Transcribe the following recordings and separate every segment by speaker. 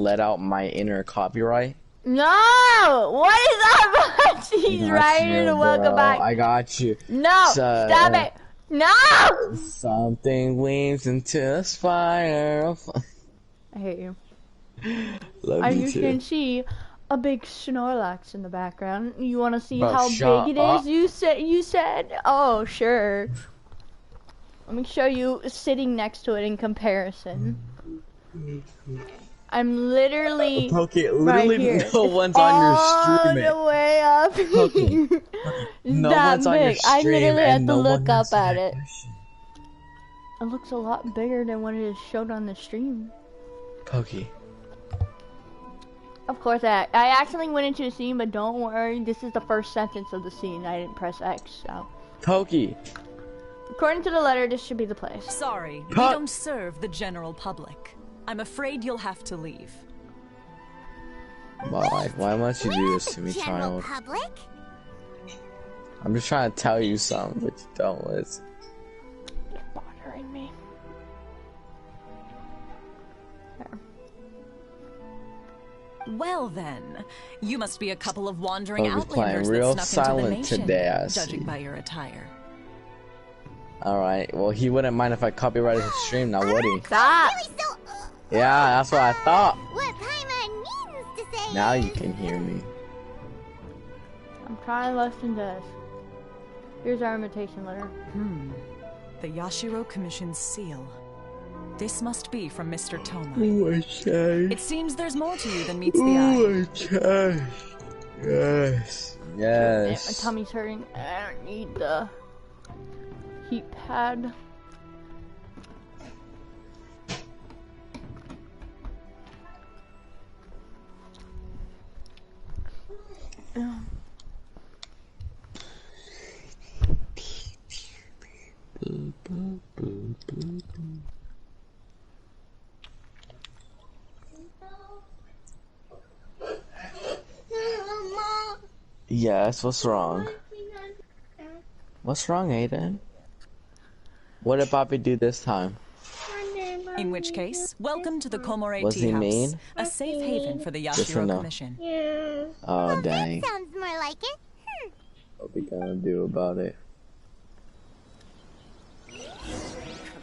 Speaker 1: let out my inner copyright.
Speaker 2: No! What is that? He's right in the welcome back.
Speaker 1: I got you.
Speaker 2: No! Stop it! No!
Speaker 1: Something weaves into a fire.
Speaker 2: I hate you.
Speaker 1: Love you too.
Speaker 2: Can see a big Snorlax in the background. You want to see
Speaker 1: Bro,
Speaker 2: how big it is? You said? Oh, sure. Let me show you sitting next to it in comparison. I'm literally right here.
Speaker 1: No one's on your stream.
Speaker 2: All the way up.
Speaker 1: No
Speaker 2: that
Speaker 1: one's on your
Speaker 2: big. I
Speaker 1: stream.
Speaker 2: literally
Speaker 1: And
Speaker 2: have to
Speaker 1: no
Speaker 2: look up at it.
Speaker 1: Question.
Speaker 2: It looks a lot bigger than what it is showed on the stream.
Speaker 1: Pokey.
Speaker 2: Of course, I actually went into the scene, but don't worry, this is the first sentence of the scene. I didn't press X, so.
Speaker 1: Pokey.
Speaker 2: According to the letter, this should be the place.
Speaker 3: Sorry, we don't serve the general public. I'm afraid you'll have to leave.
Speaker 1: Why must you do this to me, child?
Speaker 4: Public?
Speaker 1: I'm just trying to tell you something, but you don't listen.
Speaker 2: It's bothering me. There.
Speaker 3: Well then, you must be a couple of wandering
Speaker 1: I'll be playing
Speaker 3: outlanders
Speaker 1: real
Speaker 3: that snuck into the
Speaker 1: silent
Speaker 3: nation,
Speaker 1: today, I
Speaker 3: judging
Speaker 1: see.
Speaker 3: by your attire.
Speaker 1: Alright, well he wouldn't mind if I copyrighted his stream now, would he?
Speaker 2: Stop!
Speaker 1: Yeah, that's what I thought.
Speaker 4: What Paimon means to say.
Speaker 1: Now you can hear me.
Speaker 2: I'm trying less than this. Here's our invitation letter.
Speaker 3: The Yashiro Commission's seal. This must be from Mr. Toma.
Speaker 1: Okay.
Speaker 3: It seems there's more to you than meets the eye.
Speaker 1: Okay. Yes. Yes.
Speaker 2: My tummy's hurting. I don't need the heat pad.
Speaker 1: Yes, what's wrong? What's wrong, Aiden? What did Bobby do this time?
Speaker 3: In which case, welcome to the Komore
Speaker 1: Was
Speaker 3: Tea
Speaker 1: he
Speaker 3: House,
Speaker 1: mean?
Speaker 3: a safe haven for the
Speaker 1: Yes or
Speaker 3: Yashiro
Speaker 1: no?
Speaker 3: Commission.
Speaker 1: Oh, dang.
Speaker 4: That sounds more like it.
Speaker 1: What we gonna do about it?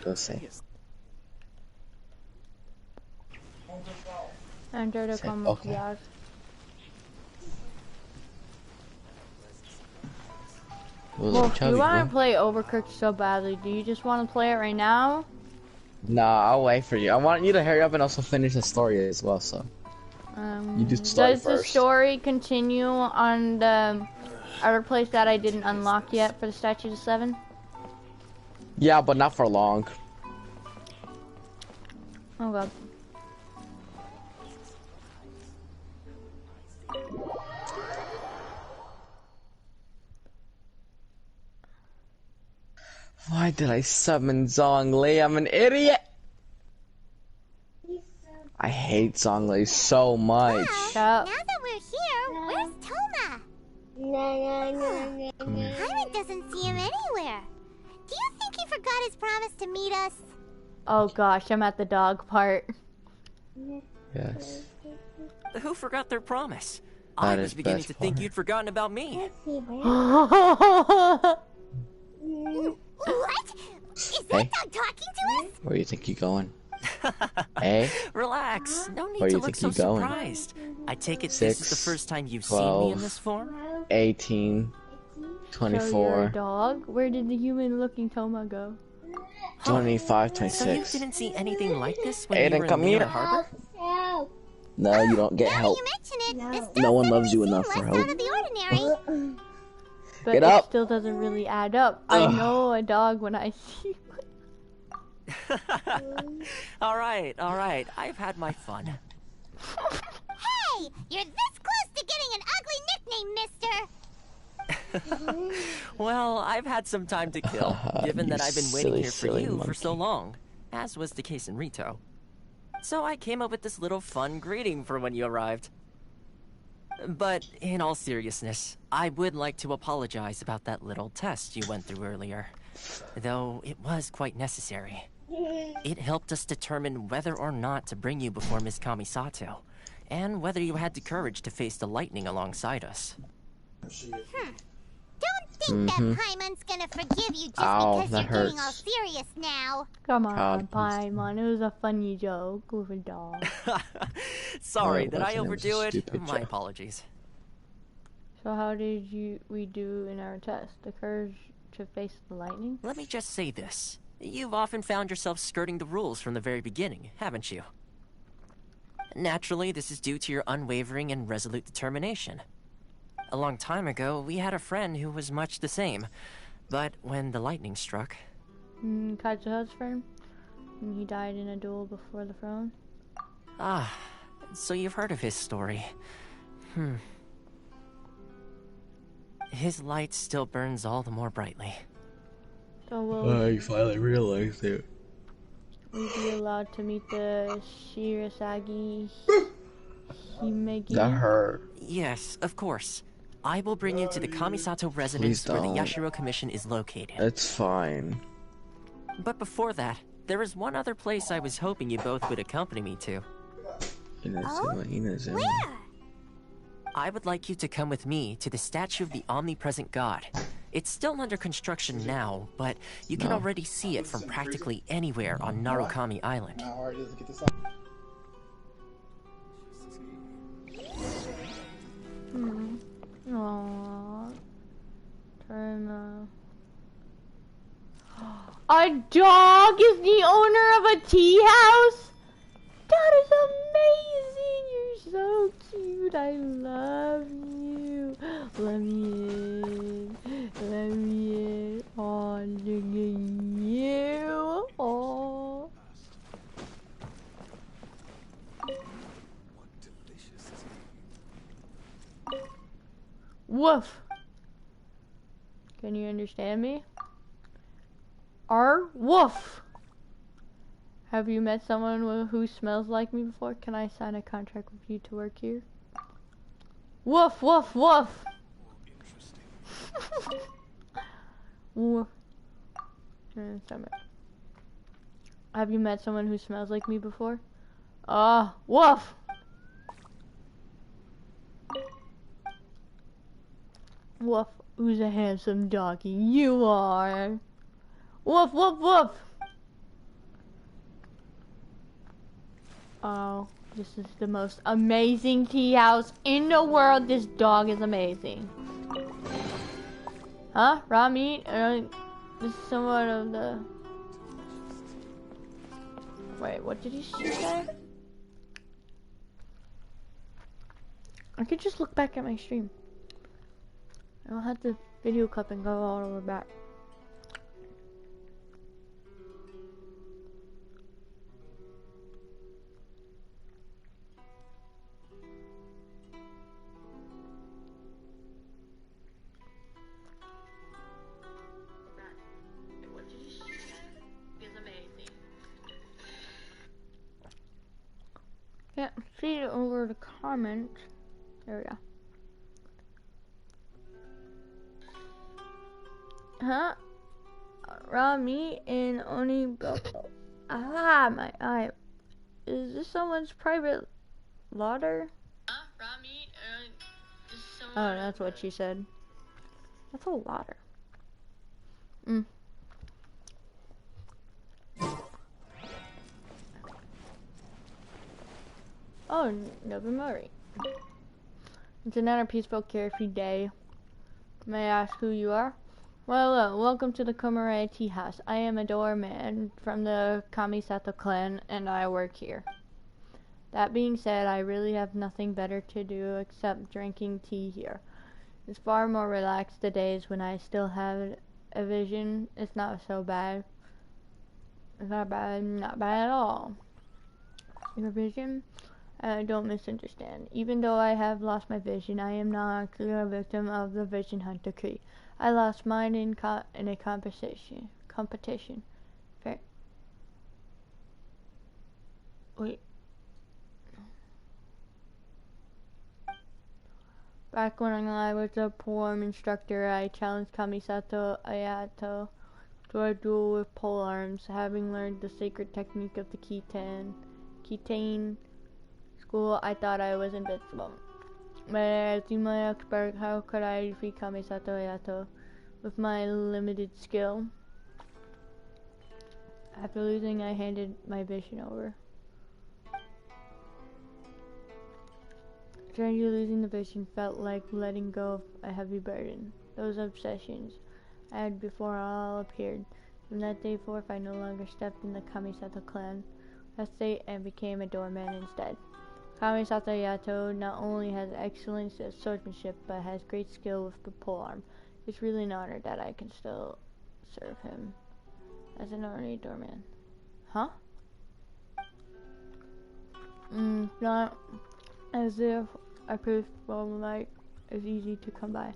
Speaker 1: Go see.
Speaker 2: Enter the Komore. Well, you want to play Overcooked so badly. Do you just want to play it right now?
Speaker 1: Nah, I'll wait for you. I want you to hurry up and also finish the story as well, so. You do story
Speaker 2: does
Speaker 1: first.
Speaker 2: the story continue on the other place that I didn't unlock yet for the Statue of Seven?
Speaker 1: Yeah, but not for long.
Speaker 2: Oh god.
Speaker 1: Why did I summon Zhongli? I'm an idiot! I hate Zhongli so much.
Speaker 4: Now that we're here, where's Toma? Paimon doesn't see him anywhere. Do you think he forgot his promise to meet us?
Speaker 2: Oh gosh, I'm at the dog part.
Speaker 1: Yes.
Speaker 5: Who forgot their promise?
Speaker 1: That
Speaker 5: I was
Speaker 1: is
Speaker 5: beginning
Speaker 1: best
Speaker 5: to think
Speaker 1: part.
Speaker 5: you'd forgotten about me.
Speaker 4: What? Is that dog talking to us?
Speaker 1: Where do you think you're going? Hey?
Speaker 5: Relax. No need
Speaker 1: Where
Speaker 5: to
Speaker 1: you
Speaker 5: look
Speaker 1: think
Speaker 5: so
Speaker 1: you going?
Speaker 5: surprised. I take it
Speaker 1: 6,
Speaker 5: this is the first time you've seen me
Speaker 1: 12,
Speaker 5: in this form?
Speaker 1: 18,
Speaker 2: So you're
Speaker 1: 24,
Speaker 2: a dog? Where did the human-looking Toma go?
Speaker 1: 25,
Speaker 5: So you
Speaker 1: 26.
Speaker 5: didn't see anything like this when
Speaker 1: Aiden,
Speaker 5: you were
Speaker 1: come
Speaker 5: in Luna
Speaker 1: here.
Speaker 5: Harbor?
Speaker 1: No, you don't get
Speaker 4: Now
Speaker 1: help.
Speaker 4: you mention it, this
Speaker 1: No
Speaker 4: does
Speaker 1: one loves you
Speaker 4: suddenly
Speaker 1: enough
Speaker 4: seem
Speaker 1: for
Speaker 4: less
Speaker 1: help.
Speaker 4: out of the ordinary.
Speaker 2: But
Speaker 1: Get
Speaker 2: it
Speaker 1: up.
Speaker 2: still doesn't really add up. I know a dog when I see
Speaker 5: Alright, I've had my fun.
Speaker 4: Hey, you're this close to getting an ugly nickname, mister.
Speaker 5: Well, I've had some time to kill, given that
Speaker 1: You
Speaker 5: I've been waiting here for
Speaker 1: silly
Speaker 5: you for so
Speaker 1: monkey.
Speaker 5: long, as was the case in Rito. So I came up with this little fun greeting for when you arrived. But in all seriousness, I would like to apologize about that little test you went through earlier, though it was quite necessary. It helped us determine whether or not to bring you before Miss Kamisato, and whether you had the courage to face the lightning alongside us.
Speaker 4: Don't think that Paimon's gonna forgive you just
Speaker 1: Ow,
Speaker 4: because
Speaker 1: that
Speaker 4: you're getting all
Speaker 1: hurts.
Speaker 4: serious now.
Speaker 2: Come on,
Speaker 1: God.
Speaker 2: Paimon. It was a funny joke with a dog.
Speaker 5: Sorry,
Speaker 1: Oh,
Speaker 5: did I
Speaker 1: it was a
Speaker 5: overdo it?
Speaker 1: stupid
Speaker 5: My
Speaker 1: joke.
Speaker 5: apologies.
Speaker 2: So how did we do in our test? The courage to face the lightning?
Speaker 5: Let me just say this. You've often found yourself skirting the rules from the very beginning, haven't you? Naturally, this is due to your unwavering and resolute determination. A long time ago, we had a friend who was much the same. But when the lightning struck...
Speaker 2: Kazuha's friend? And he died in a duel before the throne?
Speaker 5: Ah, so you've heard of his story. His light still burns all the more brightly.
Speaker 2: So will
Speaker 1: I finally realized it.
Speaker 2: we be allowed to meet the Shirasagi Himegi?
Speaker 1: That hurt.
Speaker 5: Yes, of course. I will bring you to the Kamisato residence where the
Speaker 1: don't.
Speaker 5: Yashiro Commission is located.
Speaker 1: It's fine.
Speaker 5: But before that, there is one other place I was hoping you both would accompany me to.
Speaker 4: Where?
Speaker 5: I would like you to come with me to the statue of the omnipresent god. It's still under construction now, but you can already see it from practically anywhere on Narukami Island.
Speaker 2: Aww. A dog is the owner of a tea house? That is amazing! You're so cute. I love you. Let me in. Let me in. Oh, look at you. Oh. Woof. Can you understand me? Woof. Have you met someone who smells like me before? Can I sign a contract with you to work here? Woof, woof, woof. Woof. Have you met someone who smells like me before? Woof. Woof, who's a handsome doggy? You are. Woof, woof, woof. Oh, this is the most amazing tea house in the world. This dog is amazing. Huh? Raw meat? This is somewhat of the... Wait, what did he say? I could just look back at my stream. I'll have the video clip and go all over back. Can't see it over the comments. There we go. Huh? Raw meat and oniboko. My eye. Is this someone's private lauder? Raw meat and oh, that's what she said. That's a lauder. Oh, Nobumori. It's another peaceful, carefree day. May I ask who you are? Well, hello. Welcome to the Komare Tea House. I am a doorman from the Kamisato clan, and I work here. That being said, I really have nothing better to do except drinking tea here. It's far more relaxed the days when I still have a vision. It's not so bad. It's not bad, not bad at all. Your vision? Don't misunderstand. Even though I have lost my vision, I am not actually a victim of the vision hunt decree. I lost mine in a competition. Fair. Wait. Back when I was a poor instructor, I challenged Kamisato Ayato So I duel with pole arms, having learned the sacred technique of the Kitane school. I thought I was invincible. But as my expert, how could I defeat Kamisato Yato with my limited skill? After losing, I handed my vision over. Strangely, losing the vision felt like letting go of a heavy burden. Those obsessions I had before all appeared. From that day forth, I no longer stepped in the Kamisato clan. I stayed and became a doorman instead. Kamisato Yato not only has excellence at swordsmanship, but has great skill with the polearm. It's really an honor that I can still serve him as an honorary doorman. Huh? Not as if a peaceful light is easy to come by.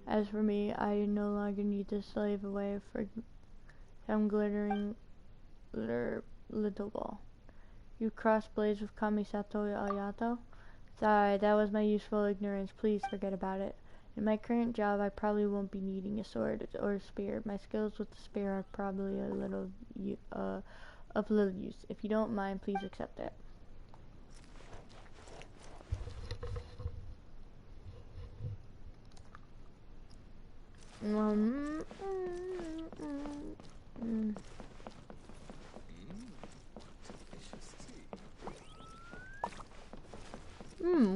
Speaker 2: As for me, I no longer need to slave away for some glittering little ball. You crossed blades with Kamisato Yato? Sorry, that was my useful ignorance. Please forget about it. In my current job, I probably won't be needing a sword or a spear. My skills with the spear are probably of little use. If you don't mind, please accept it.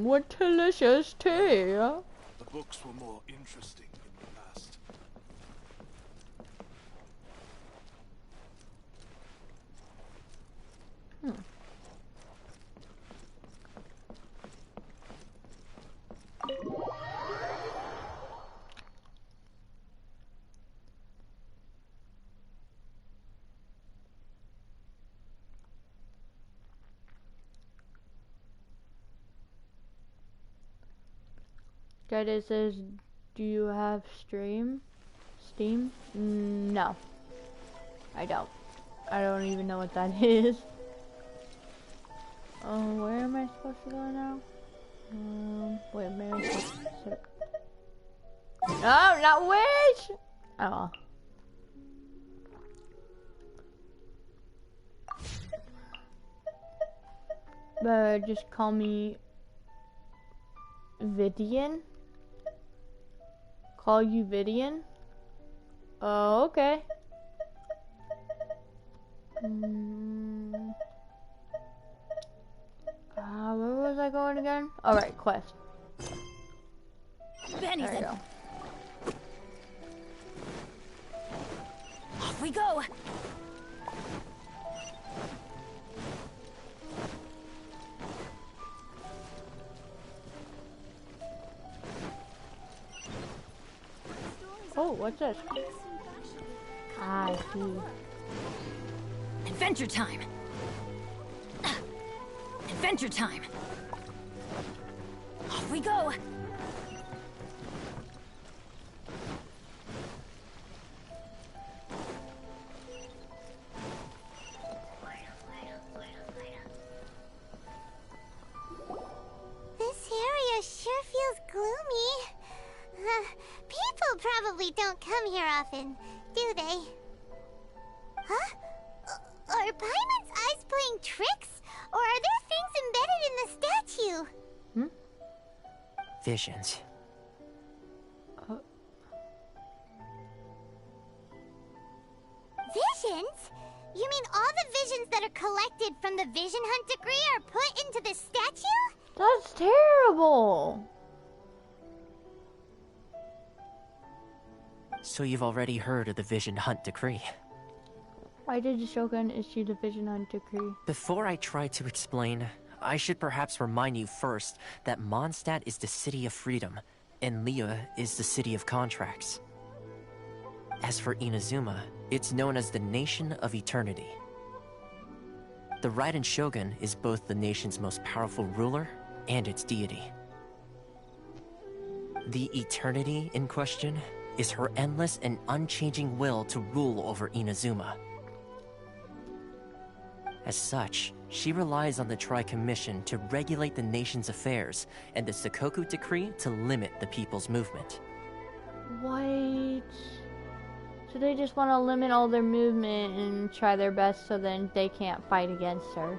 Speaker 2: What delicious tea!
Speaker 6: The books were more interesting in the past.
Speaker 2: It says, do you have Steam? No. I don't. I don't even know what that is. Where am I supposed to go now? Wait, maybe no, not which! Oh. But just call me Vidian? Call you Vidian? Oh, okay. Where was I going again? Alright, quest. There you go.
Speaker 3: Off we go!
Speaker 2: Oh, what's this? I see.
Speaker 3: Adventure time! Adventure time! Off we go!
Speaker 4: This area sure feels gloomy. People probably don't come here often, do they? Huh? Are Paimon's eyes playing tricks? Or are there things embedded in the statue?
Speaker 5: Visions.
Speaker 4: Visions? You mean all the visions that are collected from the Vision Hunt degree are put into this statue?
Speaker 2: That's terrible!
Speaker 5: So you've already heard of the Vision Hunt decree.
Speaker 2: Why did the Shogun issue the Vision Hunt decree?
Speaker 5: Before I try to explain, I should perhaps remind you first that Mondstadt is the city of freedom, and Liyue is the city of contracts. As for Inazuma, it's known as the Nation of Eternity. The Raiden Shogun is both the nation's most powerful ruler and its deity. The Eternity in question is her endless and unchanging will to rule over Inazuma. As such, she relies on the Tri-Commission to regulate the nation's affairs and the Sakoku Decree to limit the people's movement.
Speaker 2: What? So they just want to limit all their movement and try their best so then they can't fight against her.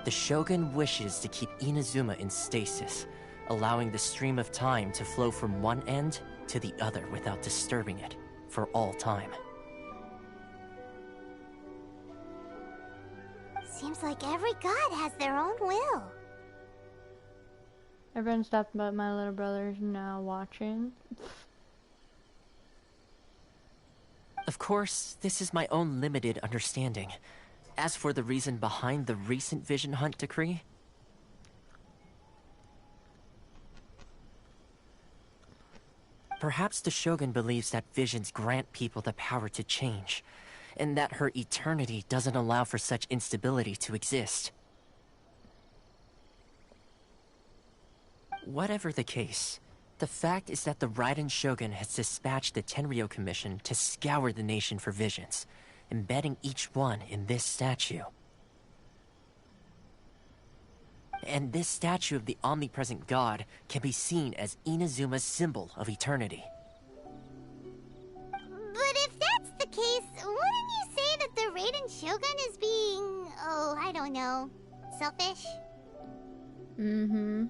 Speaker 5: The Shogun wishes to keep Inazuma in stasis, allowing the stream of time to flow from one end to the other without disturbing it for all time.
Speaker 4: Seems like every god has their own will.
Speaker 2: Everyone stopped, but my little brother is now watching.
Speaker 5: Of course, this is my own limited understanding. As for the reason behind the recent Vision Hunt decree, perhaps the Shogun believes that visions grant people the power to change, and that her eternity doesn't allow for such instability to exist. Whatever the case, the fact is that the Raiden Shogun has dispatched the Tenryou Commission to scour the nation for visions, embedding each one in this statue. And this statue of the omnipresent god can be seen as Inazuma's symbol of eternity.
Speaker 4: But if that's the case, wouldn't you say that the Raiden Shogun is being, oh, I don't know, selfish?
Speaker 2: Mm-hmm.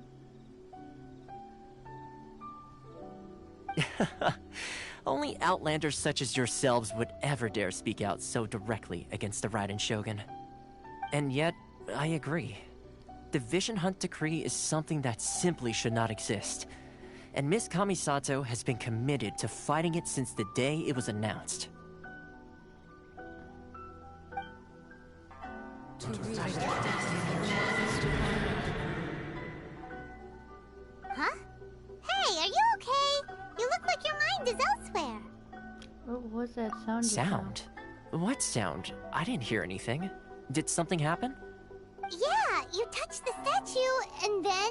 Speaker 5: Only outlanders such as yourselves would ever dare speak out so directly against the Raiden Shogun. And yet, I agree. The Vision Hunt decree is something that simply should not exist. And Miss Kamisato has been committed to fighting it since the day it was announced.
Speaker 4: Huh? Hey, are you okay? You look like your mind is elsewhere.
Speaker 2: What was that sound? just now?
Speaker 5: Sound? What sound? I didn't hear anything. Did something happen?
Speaker 4: Yeah, you touched the statue, and then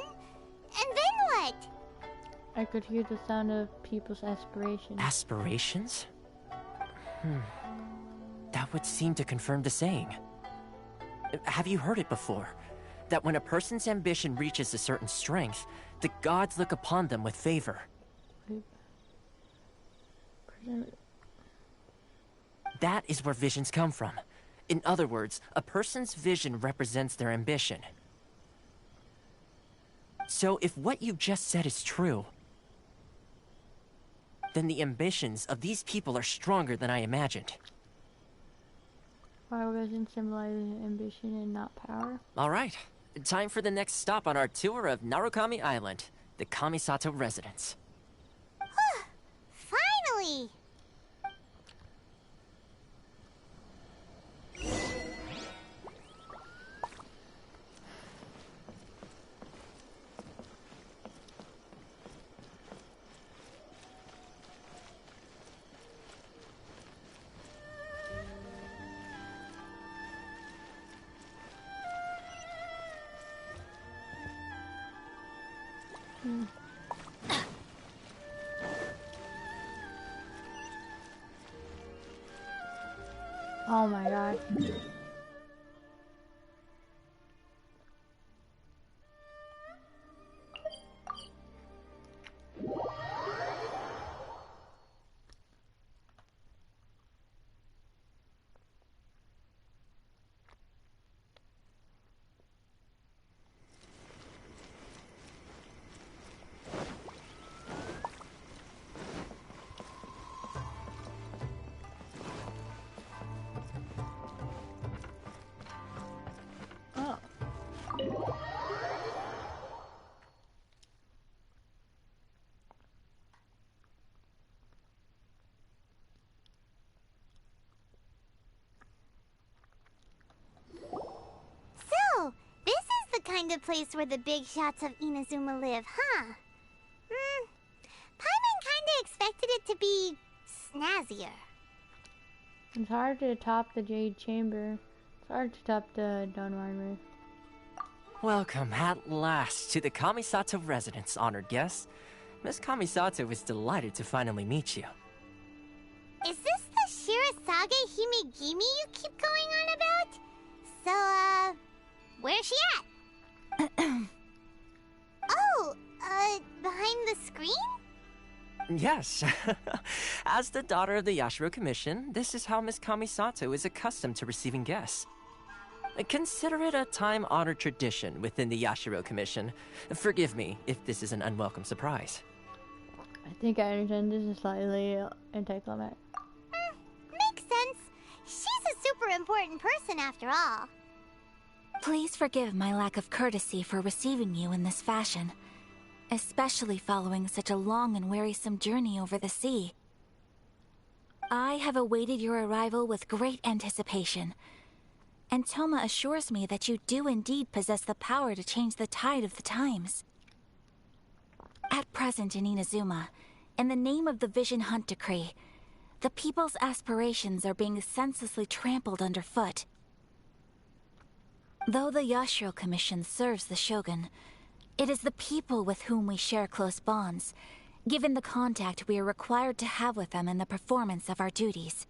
Speaker 4: what?
Speaker 2: I could hear the sound of people's aspirations.
Speaker 5: Aspirations? That would seem to confirm the saying. Have you heard it before? That when a person's ambition reaches a certain strength, the gods look upon them with favor. That is where visions come from. In other words, a person's vision represents their ambition. So if what you just said is true, then the ambitions of these people are stronger than I imagined.
Speaker 2: Fire vision symbolizes ambition and not power.
Speaker 5: All right, time for the next stop on our tour of Narukami Island, the Kamisato residence.
Speaker 4: Finally!
Speaker 2: Oh my god.
Speaker 4: So, this is the kind of place where the big shots of Inazuma live, huh? Paimon kinda expected it to be snazzier.
Speaker 2: It's hard to top the Jade Chamber. It's hard to top the Dawn Armor.
Speaker 5: Welcome at last to the Kamisato residence, honored guests. Miss Kamisato is delighted to finally meet you.
Speaker 4: Is this the Shirasage Himegimi you keep going on about? So, where's she at? Oh, behind the screen?
Speaker 5: Yes. As the daughter of the Yashiro Commission, this is how Miss Kamisato is accustomed to receiving guests. Consider it a time-honored tradition within the Yashiro Commission. Forgive me if this is an unwelcome surprise.
Speaker 2: I think I understand this is slightly anticlimactic.
Speaker 4: Makes sense. She's a super important person after all.
Speaker 7: Please forgive my lack of courtesy for receiving you in this fashion, especially following such a long and wearisome journey over the sea. I have awaited your arrival with great anticipation, and Toma assures me that you do indeed possess the power to change the tide of the times. At present in Inazuma, in the name of the Vision Hunt Decree, the people's aspirations are being senselessly trampled underfoot. Though the Yashiro Commission serves the Shogun, it is the people with whom we share close bonds, given the contact we are required to have with them in the performance of our duties.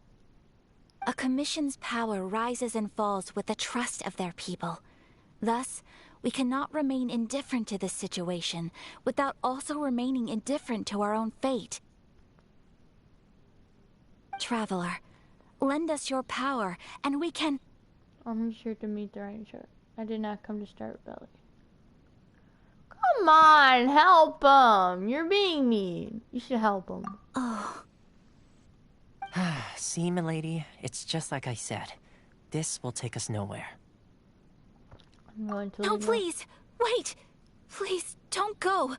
Speaker 7: A commission's power rises and falls with the trust of their people. Thus, we cannot remain indifferent to this situation without also remaining indifferent to our own fate. Traveler, lend us your power, and we can...
Speaker 2: I'm sure to meet the right shirt. I did not come to start rebellion. Come on, help him! You're being mean. You should help him.
Speaker 7: Oh.
Speaker 5: See, milady, it's just like I said. This will take us nowhere.
Speaker 2: I'm going to
Speaker 7: No,
Speaker 2: leave
Speaker 7: please! Wait! Please, don't go!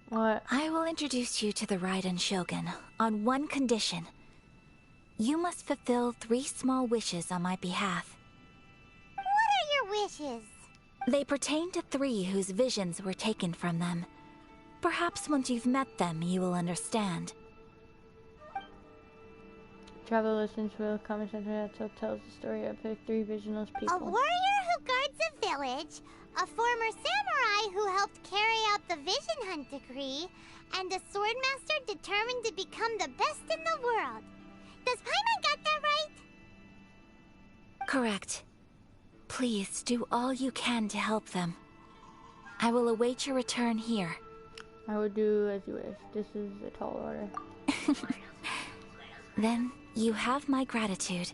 Speaker 2: What?
Speaker 7: I will introduce you to the Raiden Shogun on one condition. You must fulfill 3 small wishes on my behalf.
Speaker 4: What are your wishes?
Speaker 7: They pertain to 3 whose visions were taken from them. Perhaps once you've met them, you will understand.
Speaker 2: Travel listens to the comment center that tells the story of the 3 visionless people.
Speaker 4: A warrior who guards a village, a former samurai who helped carry out the Vision Hunt Decree, and a swordmaster determined to become the best in the world. Does Paimon got that right?
Speaker 7: Correct. Please do all you can to help them. I will await your return here.
Speaker 2: I would do as you wish. This is a tall order.
Speaker 7: Then you have my gratitude.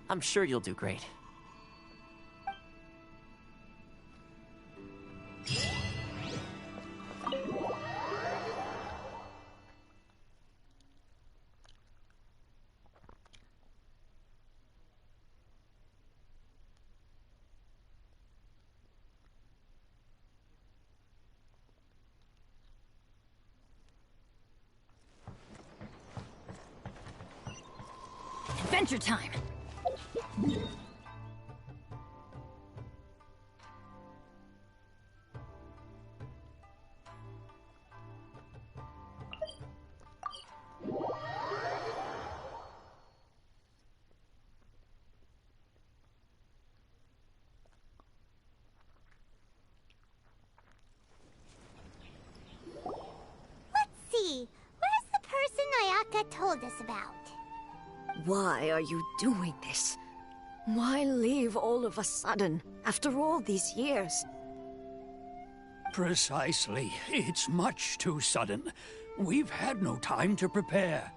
Speaker 5: I'm sure you'll do great.
Speaker 7: Adventure time!
Speaker 4: Let's see. Where's the person Ayaka told us about?
Speaker 8: Why are you doing this? Why leave all of a sudden, after all these years?
Speaker 6: Precisely. It's much too sudden. We've had no time to prepare.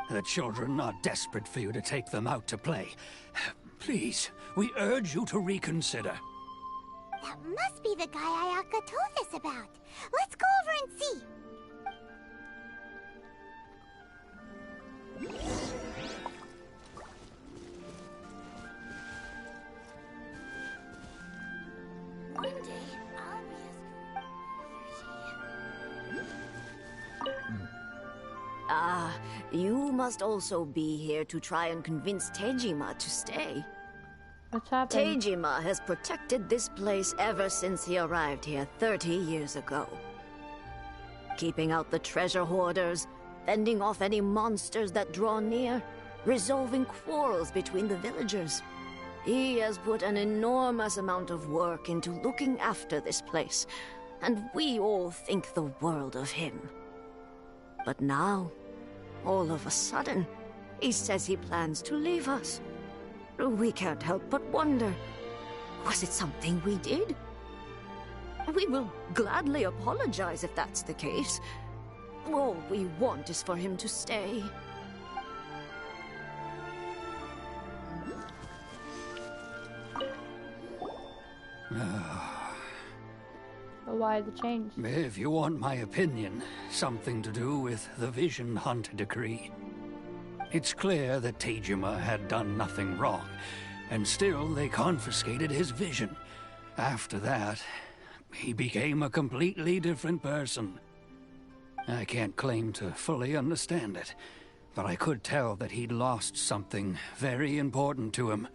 Speaker 6: The children are desperate for you to take them out to play. Please, we urge you to reconsider.
Speaker 4: That must be the guy Ayaka told us about. Let's go over and see. One day, I'll be
Speaker 8: Ah, you must also be here to try and convince Tejima to stay.
Speaker 2: What's happening?
Speaker 8: Tejima has protected this place ever since he arrived here 30 years ago. Keeping out the treasure hoarders, fending off any monsters that draw near, resolving quarrels between the villagers. He has put an enormous amount of work into looking after this place, and we all think the world of him. But now, all of a sudden, he says he plans to leave us. We can't help but wonder, was it something we did? We will gladly apologize if that's the case. All we want is for him to stay.
Speaker 2: Why the change?
Speaker 6: If you want my opinion, something to do with the Vision Hunt decree. It's clear that Tejima had done nothing wrong, and still they confiscated his vision. After that, he became a completely different person. I can't claim to fully understand it, but I could tell that he'd lost something very important to him.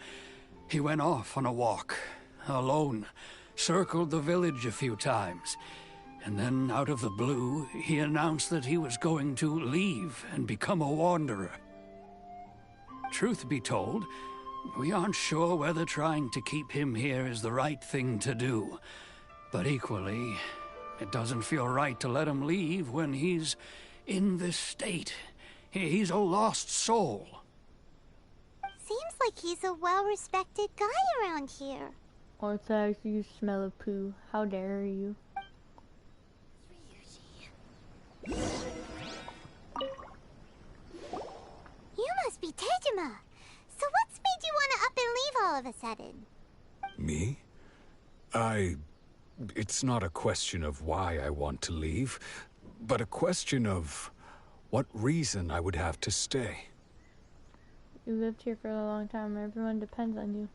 Speaker 6: He went off on a walk, alone, circled the village a few times, and then out of the blue, he announced that he was going to leave and become a wanderer. Truth be told, we aren't sure whether trying to keep him here is the right thing to do. But equally, it doesn't feel right to let him leave when he's in this state. He's a lost soul.
Speaker 4: Seems like he's a well-respected guy around here.
Speaker 2: Orthox, you smell of poo. How dare you?
Speaker 4: You must be Tejima. So what's made you want to up and leave all of a sudden?
Speaker 9: Me? It's not a question of why I want to leave, but a question of what reason I would have to stay.
Speaker 2: You lived here for a long time. Everyone depends on you.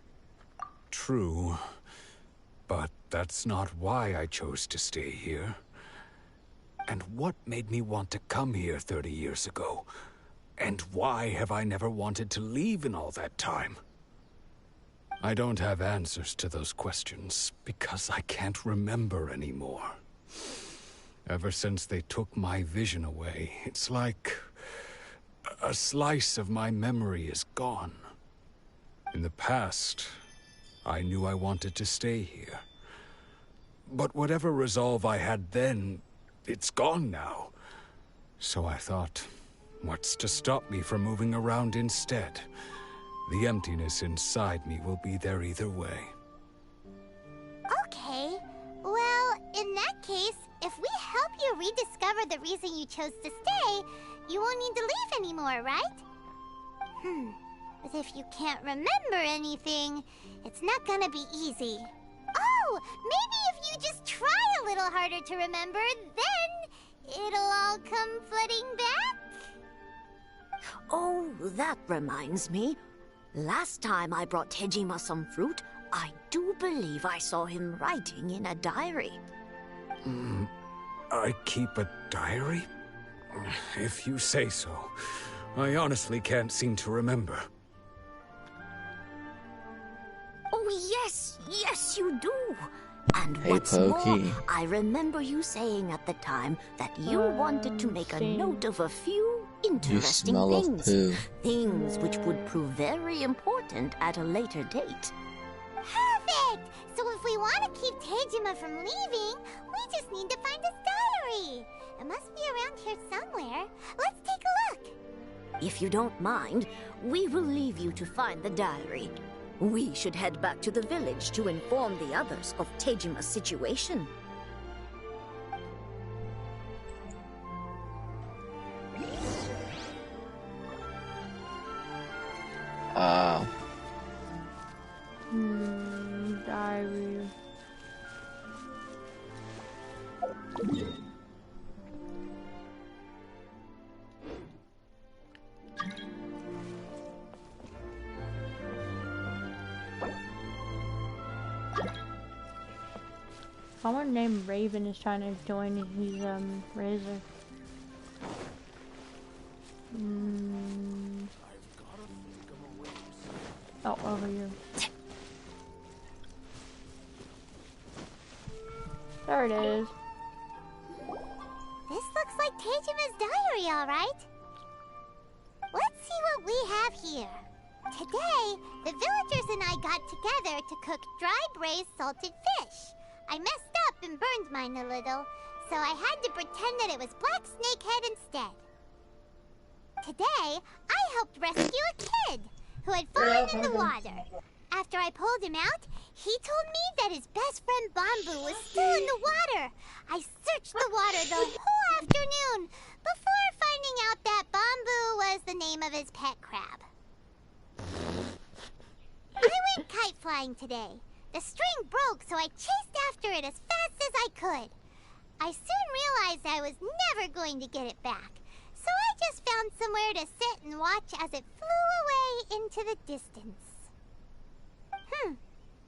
Speaker 9: True, but that's not why I chose to stay here. And what made me want to come here 30 years ago? And why have I never wanted to leave in all that time? I don't have answers to those questions because I can't remember anymore. Ever since they took my vision away, it's like a slice of my memory is gone. In the past, I knew I wanted to stay here. But whatever resolve I had then, it's gone now. So I thought, what's to stop me from moving around instead? The emptiness inside me will be there either way.
Speaker 4: Okay. Well, in that case, if we help you rediscover the reason you chose to stay, you won't need to leave anymore, right? But if you can't remember anything, it's not gonna be easy. Oh, maybe if you just try a little harder to remember, then it'll all come flooding back?
Speaker 8: Oh, that reminds me. Last time I brought Tejima some fruit, I do believe I saw him writing in a diary.
Speaker 9: I keep a diary? If you say so. I honestly can't seem to remember.
Speaker 8: Oh, yes, you do. And
Speaker 1: Hey,
Speaker 8: what's
Speaker 1: Pokey.
Speaker 8: more, I remember you saying at the time that you wanted to make a note of a few interesting
Speaker 1: smell of
Speaker 8: things.
Speaker 1: poo.
Speaker 8: Things which would prove very important at a later date.
Speaker 4: Perfect! So if we want to keep Tejima from leaving, we just need to find his diary. It must be around here somewhere. Let's take a look.
Speaker 8: If you don't mind, we will leave you to find the diary. We should head back to the village to inform the others of Tejima's situation.
Speaker 2: Diary. Someone named Raven is trying to join his Razor. Oh, over here. There it is.
Speaker 4: This looks like Tejima's diary, all right. Let's see what we have here. Today, the villagers and I got together to cook dry braised salted fish. I messed up and burned mine a little, so I had to pretend that it was black snakehead instead. Today, I helped rescue a kid who had fallen in the water. After I pulled him out, he told me that his best friend Bamboo was still in the water. I searched the water the whole afternoon before finding out that Bamboo was the name of his pet crab. I went kite flying today. The string broke, so I chased after it as fast as I could. I soon realized I was never going to get it back, so I just found somewhere to sit and watch as it flew away into the distance.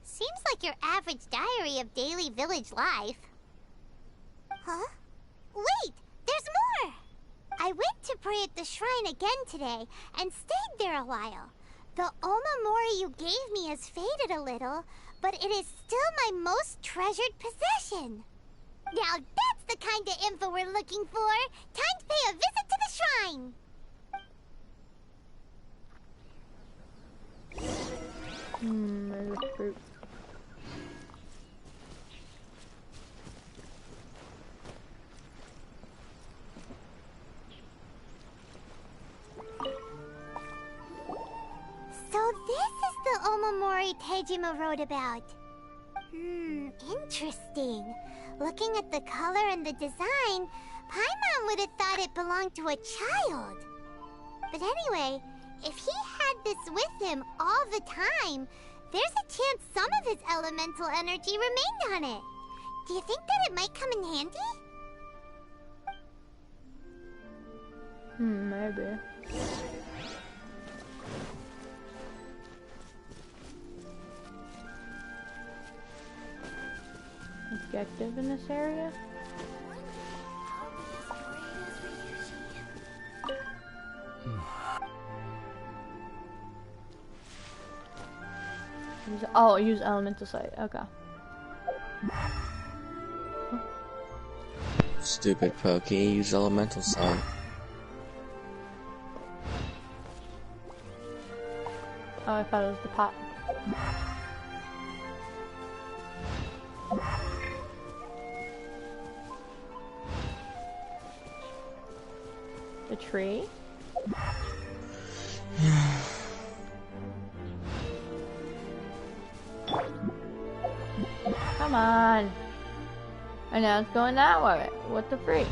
Speaker 4: Seems like your average diary of daily village life. Huh? Wait, there's more! I went to pray at the shrine again today and stayed there a while. The Omamori you gave me has faded a little, but it is still my most treasured possession. Now that's the kind of info we're looking for. Time to pay a visit to the shrine.
Speaker 2: There's a fruit.
Speaker 4: So this is the Omamori Tejima wrote about. Interesting. Looking at the color and the design, Paimon would have thought it belonged to a child. But anyway, if he had this with him all the time, there's a chance some of his elemental energy remained on it. Do you think that it might come in handy?
Speaker 2: Maybe. Objective in this area? Use elemental sight. Okay.
Speaker 1: Stupid Pokey, use elemental sight.
Speaker 2: Oh, I thought it was the pot. The tree? Come on. And now it's going that way. What the freak?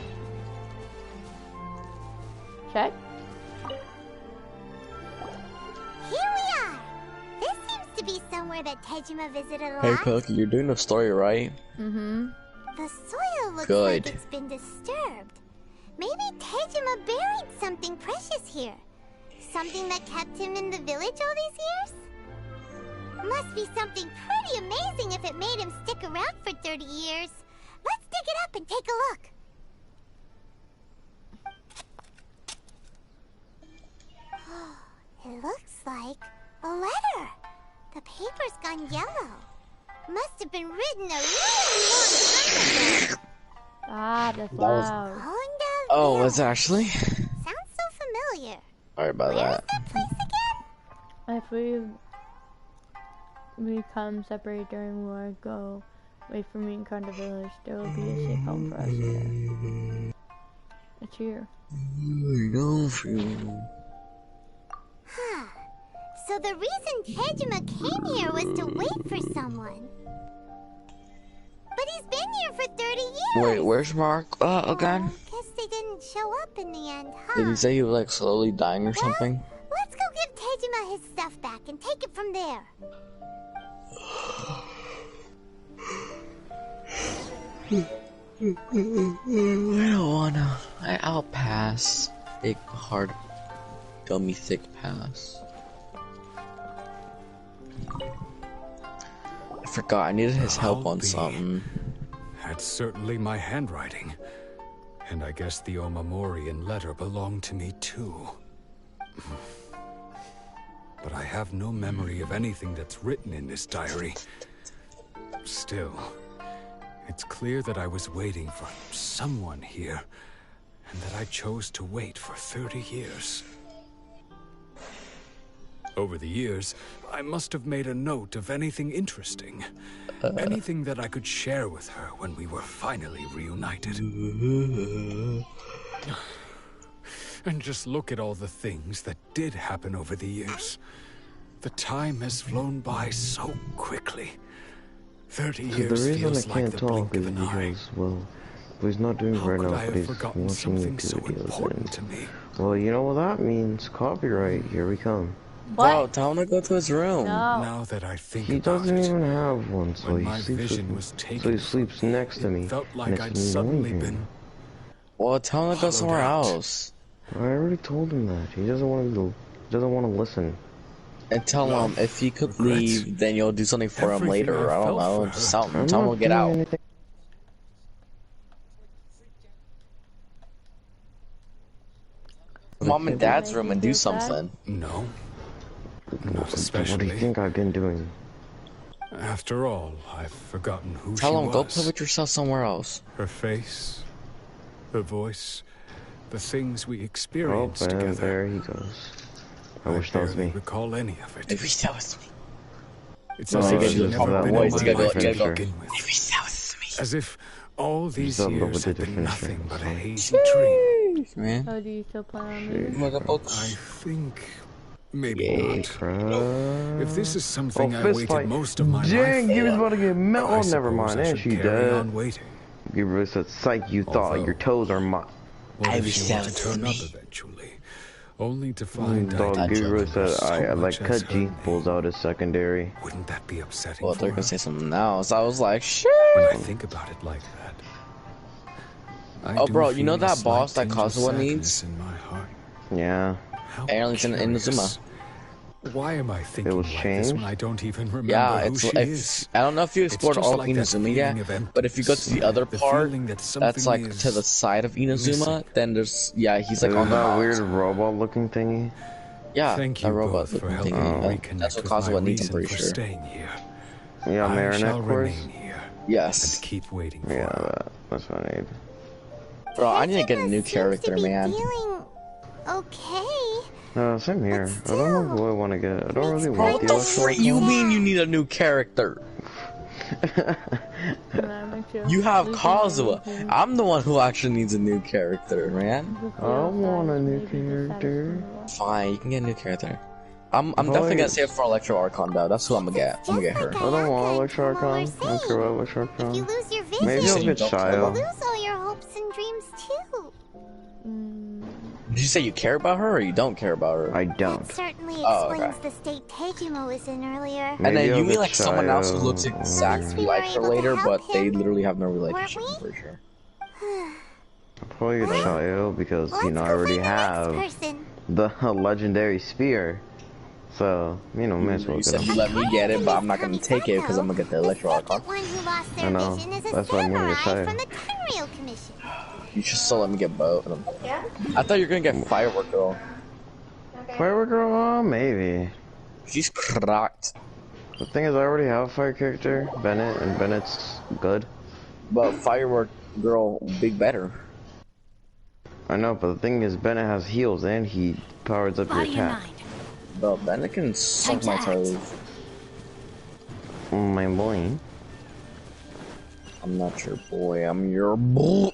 Speaker 2: Check.
Speaker 4: Here we are. This seems to be somewhere that Tejima visited a lot.
Speaker 1: Hey Pokey, you're doing the story right?
Speaker 2: Mm-hmm.
Speaker 4: The soil looks
Speaker 1: Good.
Speaker 4: like it's been disturbed. Maybe Tejima buried something precious here. Something that kept him in the village all these years? Must be something pretty amazing if it made him stick around for 30 years. Let's dig it up and take a look. It looks like a letter. The paper's gone yellow. Must have been written a really long time ago.
Speaker 2: Ah, that's loud.
Speaker 1: Oh, it's actually?
Speaker 4: Sounds so familiar.
Speaker 1: Sorry about
Speaker 4: Where
Speaker 1: that.
Speaker 4: is that place again?
Speaker 2: If we become separated during war, go away from me in Conda Village. There will be a safe home for us here. It's here.
Speaker 4: Huh. So the reason Tejima came here was to wait for someone. But he's been here for 30 years.
Speaker 1: Wait, where's Mark again?
Speaker 4: Guess they didn't show up in the end, huh?
Speaker 1: Did he say he was like slowly dying or something?
Speaker 4: Let's go give Tejima his stuff back and take it from there.
Speaker 1: I don't wanna. I'll pass. Big, hard, gummy, thick pass. I forgot, I needed his help on something.
Speaker 9: That's certainly my handwriting. And I guess the Omamorian letter belonged to me too. But I have no memory of anything that's written in this diary. Still, it's clear that I was waiting for someone here, and that I chose to wait for 30 years. Over the years, I must have made a note of anything interesting. Anything that I could share with her when we were finally reunited. And just look at all the things that did happen over the years. The time has flown by so quickly. 30
Speaker 10: The
Speaker 9: years
Speaker 10: reason I
Speaker 9: feels like
Speaker 10: can't
Speaker 9: the
Speaker 10: talk
Speaker 9: blink
Speaker 10: is
Speaker 9: of an eye.
Speaker 10: because, well, he's not doing
Speaker 9: How
Speaker 10: very
Speaker 9: could
Speaker 10: now,
Speaker 9: I
Speaker 10: but
Speaker 9: have
Speaker 10: he's
Speaker 9: forgotten
Speaker 10: watching
Speaker 9: something
Speaker 10: YouTube
Speaker 9: so
Speaker 10: videos.
Speaker 9: important to me?
Speaker 10: Well, you know what that means. Copyright. Here we come.
Speaker 2: What?
Speaker 1: Bro, tell him to go to his room.
Speaker 2: No.
Speaker 9: Now that I think
Speaker 10: He
Speaker 9: about
Speaker 10: doesn't
Speaker 9: it,
Speaker 10: even have one, so
Speaker 9: when
Speaker 10: he
Speaker 9: my
Speaker 10: sleeps
Speaker 9: vision
Speaker 10: with
Speaker 9: was
Speaker 10: me.
Speaker 9: taken
Speaker 10: So he
Speaker 9: from
Speaker 10: sleeps
Speaker 9: me,
Speaker 10: next to me.
Speaker 9: it felt
Speaker 10: and
Speaker 9: like
Speaker 10: it's
Speaker 9: I'd
Speaker 10: me
Speaker 9: suddenly
Speaker 10: knowing
Speaker 9: been
Speaker 10: him.
Speaker 1: Well, tell him to go
Speaker 9: hollowed
Speaker 1: somewhere
Speaker 9: out.
Speaker 1: else.
Speaker 10: I already told him that. He doesn't want to. Doesn't want to listen.
Speaker 1: And tell him if he could
Speaker 9: regret,
Speaker 1: leave, then you'll do something for him
Speaker 9: everything
Speaker 1: later.
Speaker 9: I
Speaker 1: I don't
Speaker 9: felt
Speaker 1: know.
Speaker 9: for
Speaker 1: Just
Speaker 9: her.
Speaker 1: tell him.
Speaker 10: I'm
Speaker 1: Tell him
Speaker 10: not
Speaker 1: to get
Speaker 10: doing
Speaker 1: out.
Speaker 10: anything.
Speaker 1: Mom and Dad's room and do
Speaker 2: Make you feel sad?
Speaker 1: something.
Speaker 9: No, not
Speaker 10: What do
Speaker 9: especially.
Speaker 10: you think I've been doing?
Speaker 9: After all, I've forgotten who she
Speaker 1: Tell him,
Speaker 9: was.
Speaker 1: go play with yourself somewhere else.
Speaker 9: Her face, her voice, the things we
Speaker 10: Oh,
Speaker 9: experienced
Speaker 10: and
Speaker 9: together.
Speaker 10: there he goes. I wish that was
Speaker 9: barely
Speaker 10: me.
Speaker 9: recall any of it.
Speaker 1: I wish that was me.
Speaker 9: It's
Speaker 10: Oh,
Speaker 9: as if
Speaker 10: it's
Speaker 9: she'd
Speaker 10: just
Speaker 9: never
Speaker 10: that
Speaker 9: been
Speaker 10: voice.
Speaker 9: in my
Speaker 10: You gotta
Speaker 9: life
Speaker 10: go,
Speaker 9: to
Speaker 10: you gotta go.
Speaker 9: begin
Speaker 1: I
Speaker 9: with.
Speaker 1: wish that was me.
Speaker 9: As if all these
Speaker 10: that
Speaker 9: years
Speaker 10: double
Speaker 9: had been
Speaker 10: digit
Speaker 9: nothing
Speaker 10: finisher.
Speaker 9: but a
Speaker 10: Sorry.
Speaker 9: hazy dream.
Speaker 1: Man.
Speaker 2: Oh, do you still plan on leaving?
Speaker 1: Oh my God,
Speaker 9: I think maybe
Speaker 1: Yeah.
Speaker 9: not.
Speaker 10: Crap.
Speaker 9: If this is something I
Speaker 10: fist
Speaker 9: waited
Speaker 10: fight.
Speaker 9: most of my
Speaker 10: Dang,
Speaker 9: life
Speaker 10: he was
Speaker 9: for,
Speaker 10: about to get melted.
Speaker 9: I
Speaker 10: Oh, never
Speaker 9: suppose
Speaker 10: mind.
Speaker 9: I
Speaker 10: And
Speaker 9: should
Speaker 10: she
Speaker 9: carry
Speaker 10: dead.
Speaker 9: on waiting.
Speaker 10: Gabriel said, psych, you thought your
Speaker 9: Although-
Speaker 10: toes are my.
Speaker 9: What
Speaker 1: I
Speaker 9: if
Speaker 1: wish
Speaker 9: she
Speaker 1: that
Speaker 9: were to
Speaker 1: was
Speaker 9: turn
Speaker 1: me.
Speaker 9: up eventually, only to find I
Speaker 10: Dog,
Speaker 9: didn't
Speaker 10: Gabriel
Speaker 9: remember
Speaker 10: said,
Speaker 9: so
Speaker 10: I
Speaker 9: much
Speaker 10: like
Speaker 9: as
Speaker 10: cut
Speaker 9: her
Speaker 10: G, pulls
Speaker 9: name?
Speaker 10: out his secondary.
Speaker 9: Wouldn't that be upsetting
Speaker 1: Well,
Speaker 9: for
Speaker 1: they're
Speaker 9: her?
Speaker 1: gonna say something else. I was like, shit.
Speaker 9: When I think about it like that, I
Speaker 1: Oh,
Speaker 9: do
Speaker 1: bro, you know
Speaker 9: feel a
Speaker 1: that
Speaker 9: slight
Speaker 1: boss that
Speaker 9: tinge of
Speaker 1: Kazuha
Speaker 9: sadness
Speaker 1: needs?
Speaker 9: in my heart.
Speaker 10: Yeah.
Speaker 9: How
Speaker 1: Apparently it's in
Speaker 9: curious.
Speaker 1: Inazuma.
Speaker 9: Why am I thinking
Speaker 10: was
Speaker 9: like this
Speaker 10: changed?
Speaker 9: when I don't even remember
Speaker 1: Yeah,
Speaker 9: who
Speaker 1: it's
Speaker 9: she is?
Speaker 1: I don't know if you explored
Speaker 9: just
Speaker 1: all of
Speaker 9: like that
Speaker 1: Inazuma
Speaker 9: feeling
Speaker 1: yet,
Speaker 9: of
Speaker 1: but if you go to the
Speaker 9: emptiness,
Speaker 1: other
Speaker 9: the
Speaker 1: part,
Speaker 9: feeling that
Speaker 1: that's
Speaker 9: something
Speaker 1: like
Speaker 9: is
Speaker 1: to the side of Inazuma,
Speaker 9: missing.
Speaker 1: then there's, yeah, he's like
Speaker 10: Is
Speaker 1: on the
Speaker 10: that
Speaker 1: mountain.
Speaker 10: weird robot-looking thingy?
Speaker 1: Yeah,
Speaker 9: Thank
Speaker 1: that
Speaker 9: you
Speaker 1: robot
Speaker 9: both for
Speaker 1: looking
Speaker 9: helping
Speaker 1: thing.
Speaker 9: me
Speaker 1: Yeah,
Speaker 9: reconnect
Speaker 1: that's what
Speaker 9: with my
Speaker 1: Kazuha needs, I'm
Speaker 9: reason
Speaker 1: pretty
Speaker 9: for
Speaker 1: sure.
Speaker 9: staying here.
Speaker 10: Yeah,
Speaker 9: I
Speaker 10: Marinette
Speaker 9: shall
Speaker 10: course?
Speaker 9: remain here
Speaker 1: Yes.
Speaker 9: and keep waiting for
Speaker 10: Yeah,
Speaker 9: her.
Speaker 10: that's what I need.
Speaker 1: Bro, I need to get a
Speaker 4: Hejima
Speaker 1: new
Speaker 4: seems
Speaker 1: character,
Speaker 4: to be
Speaker 1: man.
Speaker 4: Feeling okay.
Speaker 10: Same here.
Speaker 4: But
Speaker 10: I don't know
Speaker 4: still,
Speaker 10: who I want to get. I don't really
Speaker 1: Bro,
Speaker 10: want
Speaker 1: what
Speaker 10: the
Speaker 1: the
Speaker 10: electro
Speaker 1: freak you
Speaker 10: icon.
Speaker 1: mean you need a new character? You have Kazuha. I'm the one who actually needs a new character, man.
Speaker 10: I don't want a new character.
Speaker 1: Fine, you can get a new character. I'm definitely gonna save for Electro Archon though. That's who I'm gonna get. I'm gonna get her.
Speaker 10: I don't want Electro Archon. I don't care about Electro
Speaker 4: If you
Speaker 10: Archon.
Speaker 4: lose your vision,
Speaker 10: Maybe
Speaker 1: You
Speaker 10: I'll
Speaker 1: said you
Speaker 10: get
Speaker 1: don't care
Speaker 10: Shio.
Speaker 1: about
Speaker 4: you lose all your hopes and dreams too.
Speaker 1: Did you say you care about her or you don't care about her?
Speaker 10: I don't.
Speaker 4: That certainly
Speaker 1: Oh,
Speaker 4: explains
Speaker 1: okay.
Speaker 4: the state Tejima was in earlier.
Speaker 1: And then
Speaker 10: Maybe
Speaker 1: you
Speaker 10: I'll
Speaker 1: mean
Speaker 10: get
Speaker 1: like someone else who
Speaker 10: Shio.
Speaker 1: looks exactly like her later, but they literally have no relationship, I'm pretty sure.
Speaker 10: I'll probably get Shio because,
Speaker 4: Let's
Speaker 10: you know, I
Speaker 4: go
Speaker 10: already
Speaker 4: find the next
Speaker 10: have
Speaker 4: person.
Speaker 10: the legendary spear. So, you know, may as well
Speaker 1: You
Speaker 10: get
Speaker 1: said you
Speaker 10: him.
Speaker 1: let me get it, but I'm not gonna take it because I'm gonna get the Electro Archon.
Speaker 4: One who lost
Speaker 10: I
Speaker 4: their
Speaker 10: know.
Speaker 4: vision is a
Speaker 10: That's why I'm gonna get
Speaker 4: samurai
Speaker 10: Shio.
Speaker 4: from the Tenryou Commission.
Speaker 1: You should still let me get both of them. Yeah? I thought you were gonna get Firework Girl.
Speaker 10: Firework Girl? Oh, maybe.
Speaker 1: She's cracked.
Speaker 10: The thing is, I already have a fire character, Bennett, and Bennett's good.
Speaker 1: But Firework Girl, big better.
Speaker 10: I know, but the thing is, Bennett has heals and he powers up your
Speaker 7: Body and
Speaker 10: attack.
Speaker 7: mind.
Speaker 1: But Bennett can suck my toes.
Speaker 10: My boy.
Speaker 1: I'm not your boy, I'm your boy.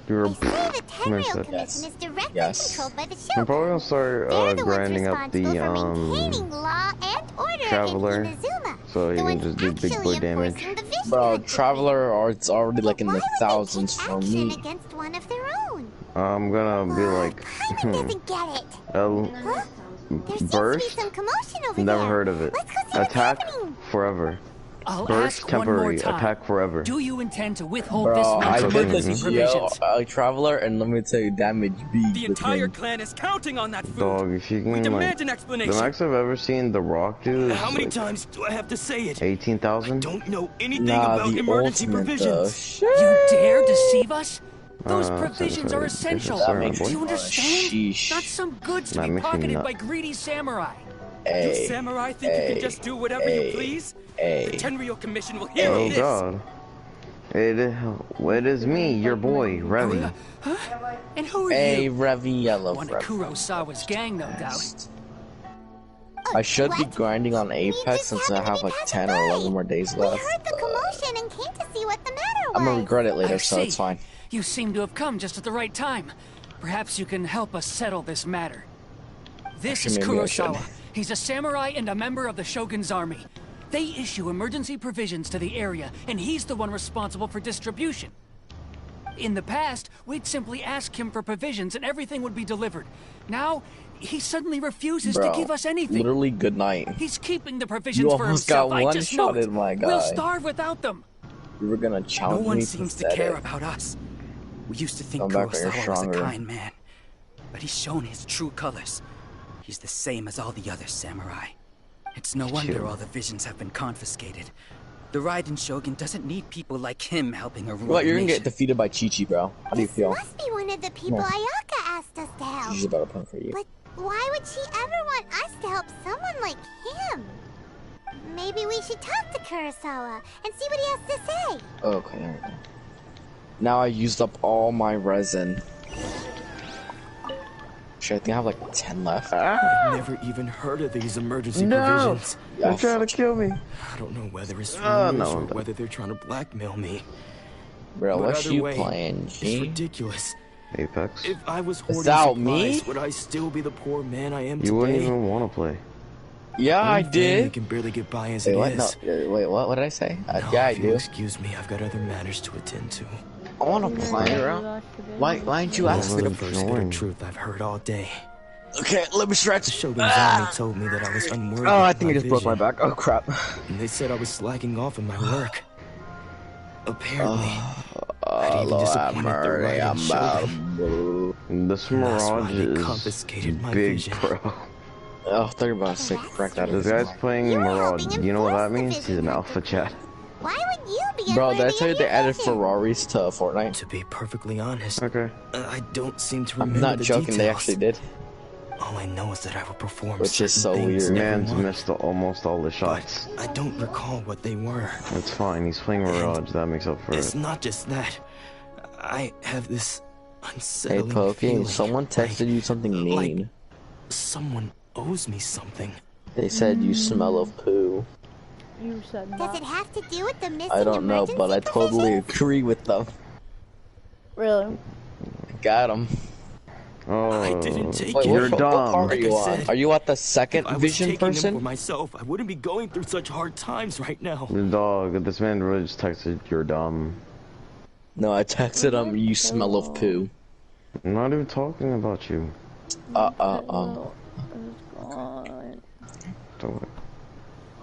Speaker 10: You're
Speaker 4: They say the Tenryou
Speaker 10: Yes.
Speaker 4: Commission is directly
Speaker 1: Yes.
Speaker 4: controlled by the
Speaker 10: I'm probably
Speaker 4: Shogun.
Speaker 10: gonna start
Speaker 4: They're the ones
Speaker 10: grinding up
Speaker 4: responsible
Speaker 10: the
Speaker 4: for maintaining law and order
Speaker 10: Traveler,
Speaker 4: in Inazuma.
Speaker 10: so you
Speaker 4: The
Speaker 10: can
Speaker 4: ones
Speaker 10: just do big
Speaker 4: actually
Speaker 10: boy damage.
Speaker 4: enforcing the vision
Speaker 1: Bro,
Speaker 4: activity.
Speaker 1: Traveler, or it's already like in
Speaker 4: Why
Speaker 1: the
Speaker 4: would they
Speaker 1: thousands
Speaker 4: take
Speaker 1: for
Speaker 4: action
Speaker 1: me.
Speaker 4: against one of their own?
Speaker 10: I'm gonna be like,
Speaker 4: Paimon doesn't get it. Huh? There seems
Speaker 10: burst.
Speaker 4: to be some commotion over
Speaker 10: Never
Speaker 4: there.
Speaker 10: heard of it.
Speaker 4: Let's go see
Speaker 10: Attack
Speaker 4: what's happening.
Speaker 10: forever.
Speaker 11: I'll
Speaker 10: Burst
Speaker 11: ask one more
Speaker 10: temporary.
Speaker 11: time.
Speaker 10: Attack forever.
Speaker 11: Do you intend to withhold
Speaker 1: Bro,
Speaker 11: this
Speaker 1: I
Speaker 11: man's
Speaker 1: put the
Speaker 11: emergency
Speaker 1: GL,
Speaker 11: provisions?
Speaker 1: Traveler, and let me tell you, damage beat
Speaker 12: The
Speaker 1: with
Speaker 12: entire
Speaker 1: him.
Speaker 12: clan is counting on that food.
Speaker 10: Dog, if you
Speaker 12: We
Speaker 10: can like,
Speaker 12: demand an
Speaker 10: the
Speaker 12: explanation.
Speaker 10: max I've ever seen The Rock do is
Speaker 12: How many
Speaker 10: like
Speaker 12: times do I have to say it?
Speaker 10: 18,000.
Speaker 12: Don't know anything
Speaker 1: Nah,
Speaker 12: about
Speaker 1: the
Speaker 12: emergency
Speaker 1: ultimate though.
Speaker 12: provisions.
Speaker 11: You dare deceive us? Those
Speaker 10: Uh,
Speaker 11: provisions are
Speaker 10: sorry,
Speaker 11: essential.
Speaker 10: sorry,
Speaker 1: That makes
Speaker 11: Do
Speaker 10: boy.
Speaker 11: you understand?
Speaker 1: Sheesh.
Speaker 11: Not some goods to
Speaker 10: That
Speaker 11: be
Speaker 10: makes me
Speaker 11: pocketed
Speaker 10: nut.
Speaker 11: by greedy samurai.
Speaker 12: You
Speaker 1: Hey,
Speaker 12: samurai think you can just do whatever you please? The
Speaker 1: hey.
Speaker 12: Tenryou Commission will hear
Speaker 10: Oh
Speaker 12: of this.
Speaker 10: God. It is me, your boy, Revy.
Speaker 11: And who are
Speaker 1: Hey,
Speaker 11: you?
Speaker 1: Revy, I love
Speaker 11: One of
Speaker 1: Revy.
Speaker 11: Kurosawa's gang, no doubt.
Speaker 1: I should be
Speaker 4: What?
Speaker 1: grinding on
Speaker 4: We
Speaker 1: Apex
Speaker 4: just
Speaker 1: since I
Speaker 4: happened
Speaker 1: have
Speaker 4: to
Speaker 1: like
Speaker 4: be
Speaker 1: 10
Speaker 4: passing
Speaker 1: or
Speaker 4: by.
Speaker 1: 11 more days
Speaker 4: We
Speaker 1: left.
Speaker 4: heard the commotion and came to see what the matter was.
Speaker 1: I'm gonna regret it later,
Speaker 11: I
Speaker 1: so
Speaker 11: see.
Speaker 1: it's fine.
Speaker 11: You seem to have come just at the right time. Perhaps you can help us settle this matter. This
Speaker 1: Actually,
Speaker 11: is
Speaker 1: maybe I should.
Speaker 11: Kurosawa, He's a samurai and a member of the Shogun's army. They issue emergency provisions to the area, and he's the one responsible for distribution. In the past, we'd simply ask him for provisions and everything would be delivered. Now, he suddenly refuses to give us anything.
Speaker 1: Literally, good night.
Speaker 11: He's keeping the provisions for himself. I just know it. We'll starve without them.
Speaker 1: You were gonna challenge me.
Speaker 13: No one seems to care about us. We used to think Kurosawa was a kind man, but he's shown his true colors. He's the same as all the other samurai. It's no wonder all the visions have been confiscated. The Raiden Shogun doesn't need people like him helping her rule.
Speaker 1: What? You're gonna get defeated by Chi-Chi, bro. How do you feel?
Speaker 4: Must be one of the people Ayaka asked us to help.
Speaker 1: She's about to point for you.
Speaker 4: But why would she ever want us to help someone like him? Maybe we should talk to Kurosawa and see what he has to say.
Speaker 1: Okay, there we go. Now I used up all my resin. Shit, I think I have like 10 left.
Speaker 12: I've never even heard of these emergency provisions.
Speaker 10: They're trying to kill me.
Speaker 12: I don't know whether it's rumors or whether they're trying to blackmail me.
Speaker 1: Bro,
Speaker 12: but
Speaker 1: what's you
Speaker 12: way,
Speaker 1: playing, G?
Speaker 12: It's ridiculous.
Speaker 10: Apex.
Speaker 12: If I was hoarding
Speaker 1: Without
Speaker 12: supplies,
Speaker 1: me?
Speaker 12: would I still be the poor man I am today?
Speaker 10: You wouldn't even want to play.
Speaker 1: Yeah, I did.
Speaker 12: I can barely get by as
Speaker 1: wait,
Speaker 12: it
Speaker 1: what?
Speaker 12: is.
Speaker 1: No, wait, what? What did I say?
Speaker 12: No,
Speaker 1: yeah, I
Speaker 12: if you'll
Speaker 1: do.
Speaker 12: Excuse me, I've got other matters to attend to.
Speaker 1: I want to play around. Why didn't you ask me?
Speaker 12: The first bit of truth I've heard all day.
Speaker 1: Okay, let me stretch.
Speaker 12: The Shogun's army told me that I was unworthy.
Speaker 1: Oh, I think I just broke my back. Oh crap!
Speaker 12: And they said I was slacking off in my work. Apparently, I'd even disappointed the Raiden Shogun.
Speaker 10: This Mirage is
Speaker 12: confiscated my
Speaker 10: big,
Speaker 12: vision.
Speaker 10: bro.
Speaker 1: Oh, 30 about 6. Correct that.
Speaker 10: This guy's playing Mirage. You know what that means? He's an alpha chat.
Speaker 4: Why would you be?
Speaker 1: Bro, did I tell you they added Ferraris to Fortnite?
Speaker 12: To be perfectly honest,
Speaker 10: okay.
Speaker 12: I don't seem to remember
Speaker 1: I'm not
Speaker 12: the
Speaker 1: joking.
Speaker 12: details.
Speaker 1: They actually did.
Speaker 12: All I know is that I would perform
Speaker 1: Which is so
Speaker 12: things
Speaker 1: weird.
Speaker 10: Man's missed almost all the shots.
Speaker 12: But I don't recall what they were.
Speaker 10: It's fine. He's playing Mirage. That makes up for
Speaker 12: It's
Speaker 10: it.
Speaker 12: not just that. I have this
Speaker 1: Hey,
Speaker 12: unsettling
Speaker 1: Poke,
Speaker 12: feeling.
Speaker 1: someone texted you something mean.
Speaker 12: Like someone owes me something.
Speaker 1: They said you smell of poo.
Speaker 2: You said that.
Speaker 4: Does it have to do with the missing
Speaker 1: I don't know, but I totally agree with them.
Speaker 2: Really?
Speaker 1: Got him.
Speaker 10: Oh,
Speaker 12: I didn't take
Speaker 1: Wait,
Speaker 12: it.
Speaker 10: you're
Speaker 1: what
Speaker 10: dumb.
Speaker 1: part are you on? Are you at the second
Speaker 12: If I was
Speaker 1: vision
Speaker 12: taking them
Speaker 1: person?
Speaker 12: for myself, I wouldn't be going through such hard times right now.
Speaker 10: The dog. This man really just texted, "You're dumb."
Speaker 1: No, I texted him, you smell of poo.
Speaker 10: I'm not even talking about you.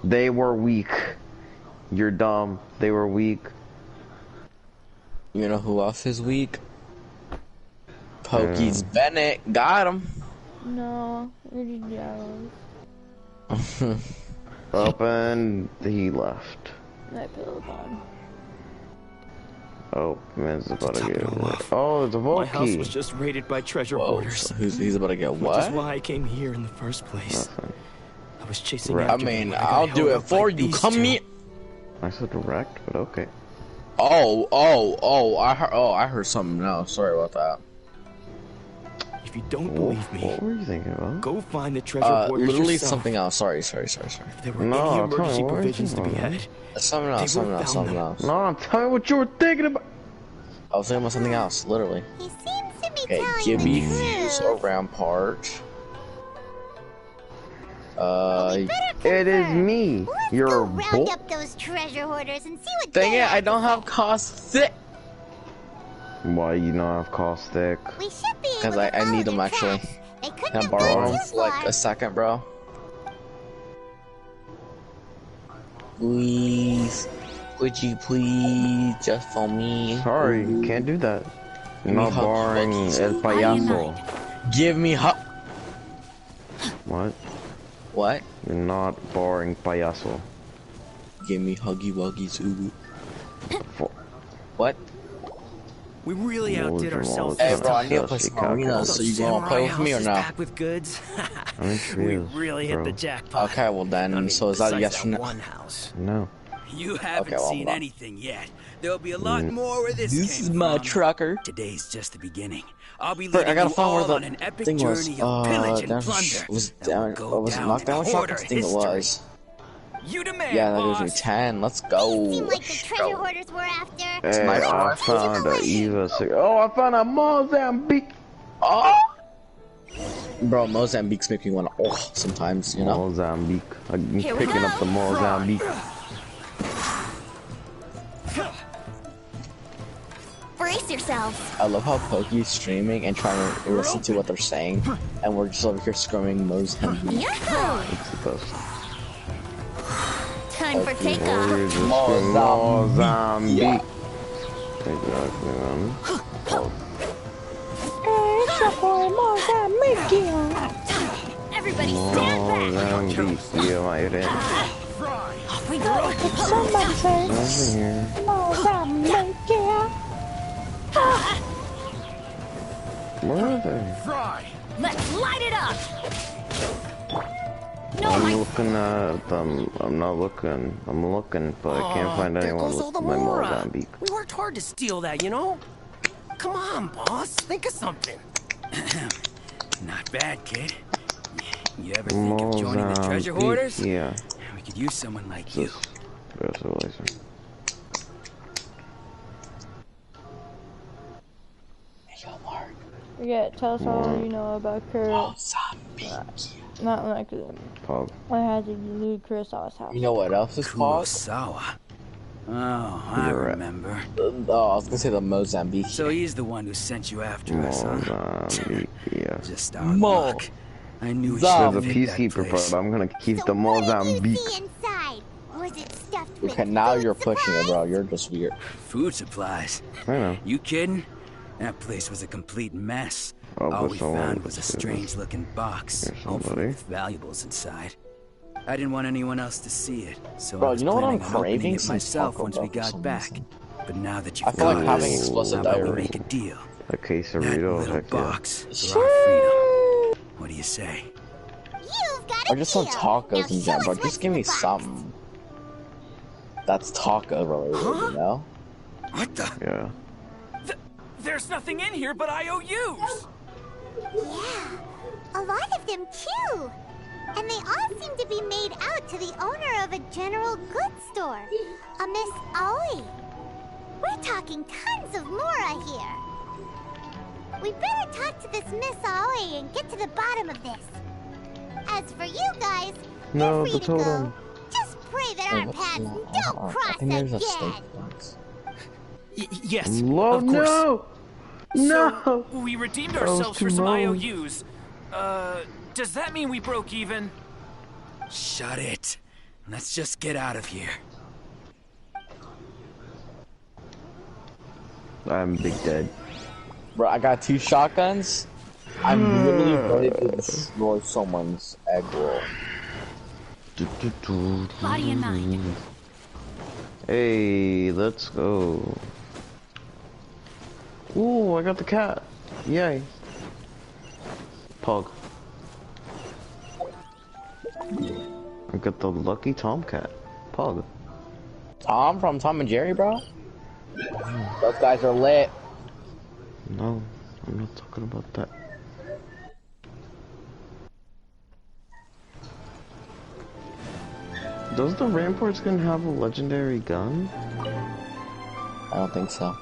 Speaker 10: They were weak. You're dumb. They were weak.
Speaker 1: You know who else is weak? Pokey's Bennett. Got him.
Speaker 2: No, you're just jealous.
Speaker 10: Up and he left.
Speaker 2: I feel on.
Speaker 10: Oh, man's about to get Oh, it's a
Speaker 12: My house
Speaker 10: Volky.
Speaker 12: was just raided by treasure
Speaker 1: Whoa,
Speaker 12: hoarders.
Speaker 1: so he's about to get
Speaker 12: Which
Speaker 1: what?
Speaker 12: is why I came here in the first place.
Speaker 10: Nothing.
Speaker 12: I was chasing
Speaker 10: Right.
Speaker 12: after
Speaker 1: I mean,
Speaker 12: them when I got
Speaker 1: I'll do
Speaker 12: held
Speaker 1: it
Speaker 12: up
Speaker 1: for
Speaker 12: by
Speaker 1: you.
Speaker 12: these
Speaker 1: Come
Speaker 12: two.
Speaker 1: here.
Speaker 10: I said direct, but okay.
Speaker 1: I heard something else. Sorry about that.
Speaker 12: If you don't believe me,
Speaker 10: What were you thinking about?
Speaker 12: go find the treasure hoarders
Speaker 1: Literally
Speaker 12: yourself.
Speaker 1: something else. Sorry.
Speaker 12: If there were
Speaker 10: No,
Speaker 12: any
Speaker 10: tell me,
Speaker 12: emergency
Speaker 10: what were you
Speaker 12: provisions to be
Speaker 10: thinking about?
Speaker 12: had,
Speaker 1: Something else.
Speaker 12: They would've found them.
Speaker 10: No, tell me what you were thinking about.
Speaker 1: I was thinking about something else. Literally.
Speaker 4: He seems to be
Speaker 1: Okay,
Speaker 4: telling
Speaker 1: give
Speaker 4: the
Speaker 1: me
Speaker 4: truth.
Speaker 1: views around part.
Speaker 10: It is me.
Speaker 4: Let's
Speaker 10: You're
Speaker 4: go
Speaker 10: a
Speaker 4: round
Speaker 10: bull.
Speaker 4: up those treasure hoarders and see what
Speaker 1: Dang
Speaker 4: they
Speaker 1: it,
Speaker 4: have
Speaker 1: I
Speaker 4: to
Speaker 1: don't
Speaker 4: say.
Speaker 1: have caustic.
Speaker 10: Why you not have caustic?
Speaker 4: We should be able
Speaker 1: Because
Speaker 4: to
Speaker 1: I
Speaker 4: follow
Speaker 1: need
Speaker 4: the
Speaker 1: them actually.
Speaker 4: tracks. They couldn't
Speaker 1: Can I
Speaker 4: have
Speaker 1: borrow
Speaker 4: gone
Speaker 1: them
Speaker 4: too
Speaker 1: for like
Speaker 4: far.
Speaker 1: a second, bro? Please. Would you please just for me?
Speaker 10: Sorry, you can't do that. You're
Speaker 1: Give me
Speaker 10: not
Speaker 1: hug
Speaker 10: barring
Speaker 1: buggies.
Speaker 10: El Payaso.
Speaker 1: Give me
Speaker 10: What?
Speaker 1: What?
Speaker 10: You're not barring Payaso.
Speaker 1: Give me huggy wuggies. Ooh. What?
Speaker 5: We really outdid ourselves.
Speaker 1: Hey,
Speaker 5: this
Speaker 1: bro, I
Speaker 5: time.
Speaker 1: need to play some arena, so you gonna play with me or no?
Speaker 5: Back with goods.
Speaker 10: I'm
Speaker 5: we
Speaker 10: serious,
Speaker 5: really hit
Speaker 10: bro.
Speaker 5: the jackpot.
Speaker 1: Okay, well then,
Speaker 5: I mean,
Speaker 1: so is that a
Speaker 5: besides
Speaker 1: yes or
Speaker 5: that
Speaker 1: no?
Speaker 5: one house.
Speaker 10: No.
Speaker 14: You haven't
Speaker 1: Okay, well,
Speaker 14: seen
Speaker 1: hold on.
Speaker 14: anything yet. There'll be a lot more where this
Speaker 1: This
Speaker 14: came
Speaker 1: is my
Speaker 14: from.
Speaker 1: trucker.
Speaker 14: Today's just the beginning. I'll be
Speaker 1: Frick,
Speaker 14: leading
Speaker 1: I gotta
Speaker 14: you
Speaker 1: find where
Speaker 14: all
Speaker 1: the
Speaker 14: on an epic
Speaker 1: thing was.
Speaker 14: journey of pillage and
Speaker 1: That
Speaker 14: plunder.
Speaker 1: was
Speaker 14: that will
Speaker 1: down.
Speaker 14: go
Speaker 1: Was it
Speaker 14: down
Speaker 1: knockdown
Speaker 14: in
Speaker 1: shop? I
Speaker 14: hoarder
Speaker 1: think it
Speaker 14: history.
Speaker 1: was.
Speaker 14: You demand,
Speaker 1: Yeah, that gives me
Speaker 14: boss.
Speaker 1: 10. Let's go.
Speaker 4: Seemed like the treasure hoarders were after.
Speaker 10: Hey, I found a Eva. Oh, I found a Mozambique.
Speaker 1: Oh! Bro, Mozambique's make me want to sometimes, you know?
Speaker 10: Mozambique. I'm picking up the Mozambique.
Speaker 7: Brace yourselves.
Speaker 1: I love how Pokey's streaming and trying to listen to what they're saying, and we're just over here screaming Mozambique.
Speaker 10: It's the best.
Speaker 7: Time for takeoff.
Speaker 10: Mozambique. Exactly, man.
Speaker 2: It's your boy Mozambique.
Speaker 7: Everybody stand back.
Speaker 10: Mozambique, yeah, my friend.
Speaker 7: Off we go.
Speaker 2: Somebody say Mozambique.
Speaker 10: Where are they?
Speaker 7: Let's light it up.
Speaker 10: I'm looking at them. I'm not looking. I'm looking, but I can't find anyone with my Mozambique.
Speaker 5: We worked hard to steal that, you know? Come on, boss. Think of something.
Speaker 13: Not bad, kid. You ever think of joining the treasure hoarders?
Speaker 10: Yeah.
Speaker 13: We could use someone like you.
Speaker 2: Yeah, tell us all you know about Kurt. Not like
Speaker 10: Pog.
Speaker 2: I had to lose Kurosawa's house.
Speaker 1: You know what else is Pog?
Speaker 13: Kurosawa. Oh, I remember.
Speaker 1: Oh, I was gonna say the Mozambique.
Speaker 13: So he's the one who sent you after us, huh?
Speaker 10: Mozambique, yeah.
Speaker 13: Just our luck. I knew we should
Speaker 10: There's a
Speaker 13: pick
Speaker 10: peacekeeper,
Speaker 13: that place.
Speaker 10: but I'm gonna keep the Mozambique.
Speaker 1: Okay, now you're pushing it, bro. You're just weird.
Speaker 13: Food supplies?
Speaker 10: I know.
Speaker 13: You kidding? That place was a complete mess.
Speaker 10: Oh,
Speaker 13: All we
Speaker 10: someone
Speaker 13: found was a strange-looking box, hopefully with valuables inside. I didn't want anyone else to see it, so
Speaker 1: bro,
Speaker 13: I was
Speaker 1: you know what I'm
Speaker 13: planning on opening
Speaker 1: craving?
Speaker 13: it
Speaker 1: Some
Speaker 13: myself
Speaker 1: taco,
Speaker 13: once
Speaker 1: bro,
Speaker 13: we got
Speaker 1: for
Speaker 13: back.
Speaker 1: some
Speaker 13: But now that you've
Speaker 1: I feel like
Speaker 13: got
Speaker 1: having
Speaker 13: us,
Speaker 1: explosive
Speaker 13: how about we
Speaker 1: diarrhea.
Speaker 13: make a deal?
Speaker 10: A quesarito,
Speaker 13: That
Speaker 10: heck
Speaker 13: little
Speaker 10: yeah.
Speaker 13: box for our freedom. What do you say?
Speaker 1: Or just some tacos in general, bro. Just give me something. That's taco related, you know?
Speaker 13: What the?
Speaker 10: Yeah.
Speaker 11: There's nothing in here but IOUs!
Speaker 4: Yeah, a lot of them too. And they all seem to be made out to the owner of a general goods store, a Miss Aoi. We're talking tons of Mora here. We better talk to this Miss Aoi and get to the bottom of this. As for you guys,
Speaker 10: No,
Speaker 4: you're free
Speaker 10: the
Speaker 4: to go.
Speaker 10: totem.
Speaker 4: Just pray that our paths don't
Speaker 1: I
Speaker 4: cross
Speaker 1: think there's a
Speaker 4: again.
Speaker 1: steak box.
Speaker 11: Yes,
Speaker 10: Lord,
Speaker 11: of course.
Speaker 10: no! No!
Speaker 11: So, we redeemed
Speaker 10: That was
Speaker 11: ourselves
Speaker 10: too
Speaker 11: for some
Speaker 10: low.
Speaker 11: IOUs. Does that mean we broke even?
Speaker 13: Shut it. Let's just get out of here.
Speaker 10: I'm big dead.
Speaker 1: Bro, I got 2 shotguns. I'm literally ready to destroy someone's egg roll.
Speaker 7: Body and mind.
Speaker 10: Hey, let's go. Ooh, I got the cat. Yay. Pug. I got the lucky tomcat. Pug.
Speaker 1: Tom from Tom and Jerry, bro? Those guys are lit.
Speaker 10: No, I'm not talking about that. Does the Rampart skin have a legendary gun?
Speaker 1: I don't think so.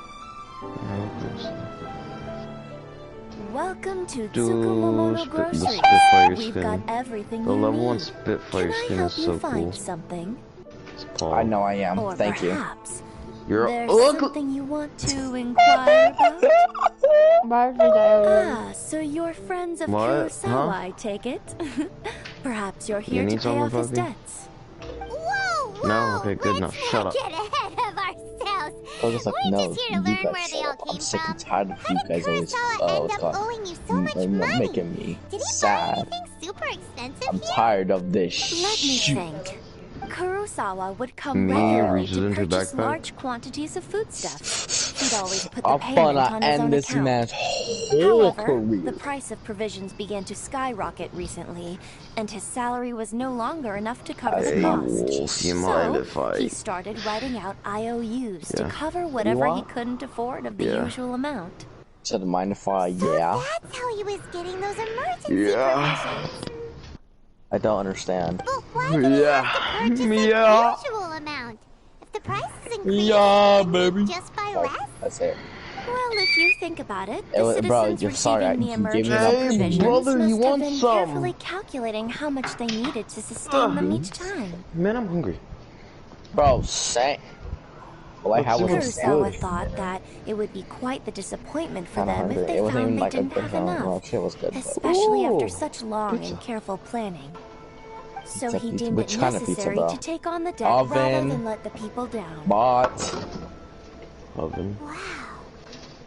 Speaker 10: I don't think so.
Speaker 7: Welcome to
Speaker 10: Dude,
Speaker 7: Tsukumomono
Speaker 10: the
Speaker 7: Groceries.
Speaker 10: Spitfire
Speaker 7: We've
Speaker 10: skin.
Speaker 7: got everything
Speaker 10: The
Speaker 7: you
Speaker 10: level 1
Speaker 7: need.
Speaker 10: Spitfire
Speaker 7: Can I
Speaker 10: skin
Speaker 7: help
Speaker 10: is
Speaker 7: you
Speaker 10: so
Speaker 7: find
Speaker 10: cool.
Speaker 7: something?
Speaker 10: It's Paul.
Speaker 1: I know I am.
Speaker 7: Or
Speaker 1: Thank
Speaker 7: perhaps
Speaker 10: You're
Speaker 7: there's
Speaker 10: ugly.
Speaker 7: something you want to inquire about? So you're friends of
Speaker 10: What?
Speaker 7: Kurosawa,
Speaker 10: Huh?
Speaker 7: I take it? Perhaps you're
Speaker 10: You
Speaker 7: here to
Speaker 10: need
Speaker 7: pay off his
Speaker 10: something, puppy?
Speaker 7: debts.
Speaker 4: Whoa,
Speaker 10: No, okay, good enough. Shut up.
Speaker 4: get ahead of ourselves.
Speaker 1: I was just like,
Speaker 4: We're
Speaker 1: no,
Speaker 4: just here
Speaker 1: you
Speaker 4: to learn
Speaker 1: guys
Speaker 4: where they
Speaker 1: shut
Speaker 4: all
Speaker 1: up.
Speaker 4: came
Speaker 1: I'm sick
Speaker 4: from.
Speaker 1: and tired of
Speaker 4: How
Speaker 1: you
Speaker 4: did
Speaker 1: guys always,
Speaker 4: Kurosawa end
Speaker 1: what's
Speaker 4: up
Speaker 1: called,
Speaker 4: owing you so much money?
Speaker 1: making me
Speaker 4: Did he buy
Speaker 1: sad.
Speaker 4: anything super expensive
Speaker 1: I'm
Speaker 4: here?
Speaker 1: tired of this
Speaker 7: Let me
Speaker 1: shit.
Speaker 7: think. Kurosawa would come
Speaker 10: Me
Speaker 7: regularly
Speaker 10: reaches
Speaker 7: to
Speaker 10: into
Speaker 7: purchase
Speaker 10: backpack?
Speaker 7: large quantities of foodstuffs. He'd always put the
Speaker 1: I'm
Speaker 7: payment
Speaker 1: gonna
Speaker 7: on his own
Speaker 1: end this
Speaker 7: account.
Speaker 1: man's whole
Speaker 7: However,
Speaker 1: career.
Speaker 7: the price of provisions began to skyrocket recently, and his salary was no longer enough to cover the
Speaker 10: Hey,
Speaker 7: cost.
Speaker 10: Wolf, you mind
Speaker 7: So,
Speaker 10: if I...
Speaker 7: he started writing out IOUs to
Speaker 10: Yeah.
Speaker 7: cover whatever he
Speaker 1: want?
Speaker 7: couldn't afford of the
Speaker 10: Yeah.
Speaker 7: usual amount.
Speaker 1: Said mind if I, yeah?
Speaker 4: That's how he was getting those emergency
Speaker 10: Yeah.
Speaker 4: provisions.
Speaker 1: I don't understand.
Speaker 4: But why did he have to purchase
Speaker 10: Yeah.
Speaker 4: the usual amount? If the price is increased,
Speaker 1: Yeah,
Speaker 4: wouldn't he
Speaker 1: baby.
Speaker 4: just buy
Speaker 1: Oh,
Speaker 4: less?
Speaker 1: that's it.
Speaker 15: Well, if you think about it,
Speaker 1: It was,
Speaker 15: the
Speaker 1: bro,
Speaker 15: citizens
Speaker 1: you're sorry,
Speaker 15: receiving the emergency provisions must have been carefully calculating how much they needed to sustain them each time.
Speaker 10: Man, I'm hungry.
Speaker 1: Bro, all I had was
Speaker 15: Kurosawa thought that it would be quite the disappointment for them if they
Speaker 1: it wasn't
Speaker 15: found
Speaker 1: even
Speaker 15: they
Speaker 1: like
Speaker 15: didn't have enough,
Speaker 1: shit was good,
Speaker 15: especially
Speaker 1: but...
Speaker 15: after such long and careful planning. So he deemed it
Speaker 1: Which kind of pizza,
Speaker 15: necessary
Speaker 1: bro?
Speaker 15: to take on the debt rather than let the people down.
Speaker 10: Oven.
Speaker 4: Wow.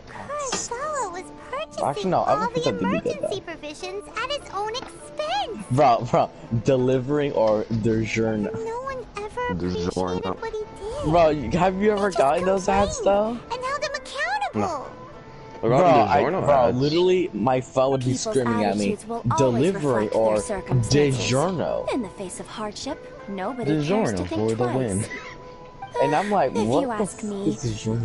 Speaker 4: Kurosawa was purchasing
Speaker 1: Actually, no,
Speaker 4: all
Speaker 1: oven pizza
Speaker 4: the
Speaker 1: did be good,
Speaker 4: emergency provisions at his own expense.
Speaker 1: Bro, delivering or DiGiorno?
Speaker 4: No one ever appreciated what he did.
Speaker 1: Bro, have you ever gotten those ads though?
Speaker 4: And held him accountable.
Speaker 1: Bro, literally, my phone would be screaming at me, delivery or DiGiorno.
Speaker 15: In the face of hardship, nobody cares to think twice.
Speaker 1: And I'm like,
Speaker 15: if
Speaker 1: what
Speaker 15: you ask me,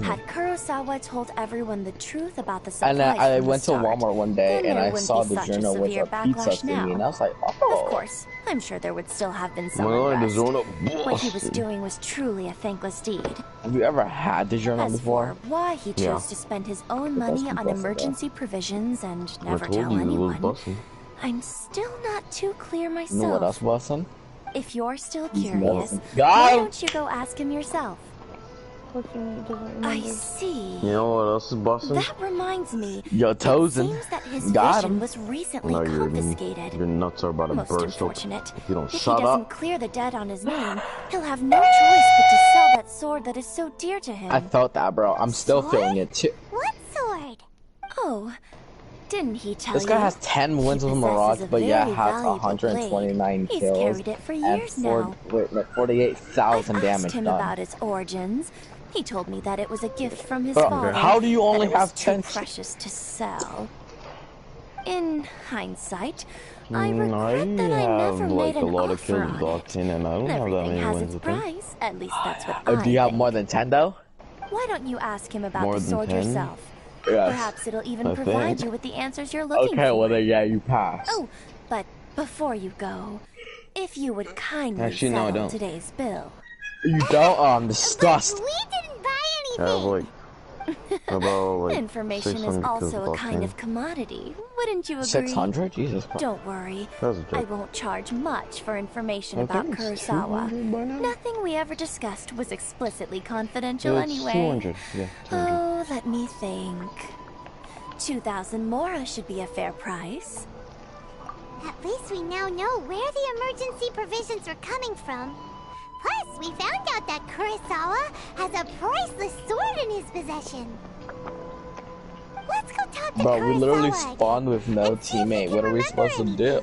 Speaker 15: had Kurosawa told everyone the truth about the supply
Speaker 1: And I
Speaker 15: from
Speaker 1: went
Speaker 15: the
Speaker 1: to
Speaker 15: start,
Speaker 1: Walmart one day
Speaker 15: then
Speaker 1: and
Speaker 15: there
Speaker 1: I
Speaker 15: wouldn't
Speaker 1: saw
Speaker 15: be such a
Speaker 1: DiGiorno with
Speaker 15: severe
Speaker 1: a pizza
Speaker 15: backlash
Speaker 1: thingy,
Speaker 15: now.
Speaker 1: and I was like,
Speaker 15: Of course, I'm sure there would still have been some unrest. What he was doing was truly a thankless deed.
Speaker 1: Have you ever had DiGiorno before?
Speaker 15: As for why he chose to spend his own money on emergency provisions and never tell anyone, I'm still not too clear myself.
Speaker 1: You know what else, Wilson?
Speaker 15: If you're still curious, why don't you go ask him yourself? I see.
Speaker 10: You know what else is busting?
Speaker 15: That reminds me.
Speaker 1: Yo, Tozen.
Speaker 15: It seems that his vision was recently confiscated.
Speaker 10: Your nuts are about to
Speaker 15: Most
Speaker 10: burst
Speaker 15: unfortunate.
Speaker 10: open. If you don't
Speaker 15: If
Speaker 10: shut
Speaker 15: he doesn't
Speaker 10: up.
Speaker 15: clear the debt on his name, he'll have no choice but to sell that sword that is so dear to him.
Speaker 1: I felt that, bro. I'm still feeling it too.
Speaker 15: What sword? Oh, didn't he tell you?
Speaker 1: This guy has 10 wins with Mirage, but yeah, has 129
Speaker 15: He's
Speaker 1: kills
Speaker 15: carried it for years now.
Speaker 1: and 48,000 damage
Speaker 15: Asked him
Speaker 1: done.
Speaker 15: about its origins. He told me that it was a gift from his
Speaker 1: Bro,
Speaker 15: father.
Speaker 1: how do you only
Speaker 15: that it was
Speaker 1: have 10?
Speaker 15: too precious to sell. In hindsight, I regret that I never made
Speaker 10: a
Speaker 15: an
Speaker 10: lot of
Speaker 15: offer
Speaker 10: kills
Speaker 15: on
Speaker 10: blocked in, and I don't have that
Speaker 15: Everything
Speaker 10: many
Speaker 15: has
Speaker 10: wins.
Speaker 15: its price. At least that's what
Speaker 1: Do you have more than 10 though?
Speaker 15: Why don't you ask him about
Speaker 10: More
Speaker 15: the
Speaker 10: than
Speaker 15: sword
Speaker 10: 10?
Speaker 15: yourself?
Speaker 1: Yes.
Speaker 15: Perhaps it'll even
Speaker 10: I
Speaker 15: provide
Speaker 10: think.
Speaker 15: you with the answers you're looking
Speaker 1: Okay,
Speaker 15: for.
Speaker 1: well then yeah, you pass.
Speaker 15: Oh, but before you go, if you would kindly
Speaker 10: Actually, no, I
Speaker 15: settle
Speaker 10: don't.
Speaker 15: today's bill.
Speaker 1: You don't? Oh, I'm disgusted.
Speaker 4: We didn't buy
Speaker 10: I have
Speaker 4: anything.
Speaker 10: about
Speaker 15: Information is
Speaker 10: 600
Speaker 15: also
Speaker 10: kills
Speaker 15: a
Speaker 10: blocked
Speaker 15: kind
Speaker 10: in.
Speaker 15: of commodity, wouldn't you agree?
Speaker 1: 600? Jesus Christ.
Speaker 15: Don't worry,
Speaker 10: That was a joke.
Speaker 15: I won't charge much for information
Speaker 10: I
Speaker 15: about
Speaker 10: think it's
Speaker 15: Kurosawa.
Speaker 10: 200 by now.
Speaker 15: Nothing we ever discussed was explicitly confidential
Speaker 10: Yeah, it's
Speaker 15: anyway.
Speaker 10: 200. Yeah, 200.
Speaker 15: Oh, let me think. 2,000 mora should be a fair price.
Speaker 4: At least we now know where the emergency provisions are coming from. Plus, we found out that Kurosawa has a priceless sword in his possession. Let's go talk to
Speaker 1: Bro, we literally
Speaker 4: Kurosawa
Speaker 1: spawned with no teammate. What are we supposed to do?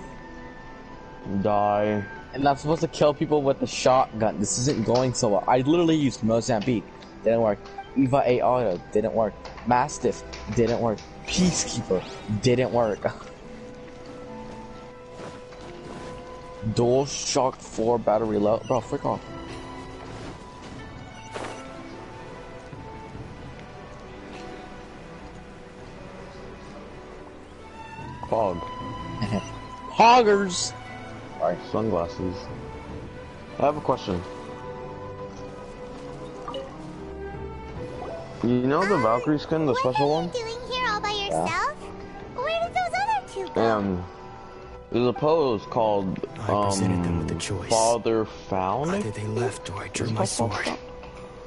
Speaker 10: Die.
Speaker 1: And I'm supposed to kill people with the shotgun. This isn't going so well. I literally used Mozambique. Didn't work. Eva A Auto. Didn't work. Mastiff. Didn't work. Peacekeeper. Didn't work. Dual Shock 4 battery low. Bro, frick off.
Speaker 10: Fog.
Speaker 1: Hoggers!
Speaker 10: Alright, sunglasses. I have a question. You know the Valkyrie skin, the special one?
Speaker 4: What are you doing here all by yourself? Where did those other two go?
Speaker 10: There's a pose called
Speaker 12: presented them with the choice.
Speaker 10: Father Found.
Speaker 12: Either they left or I drew my sword.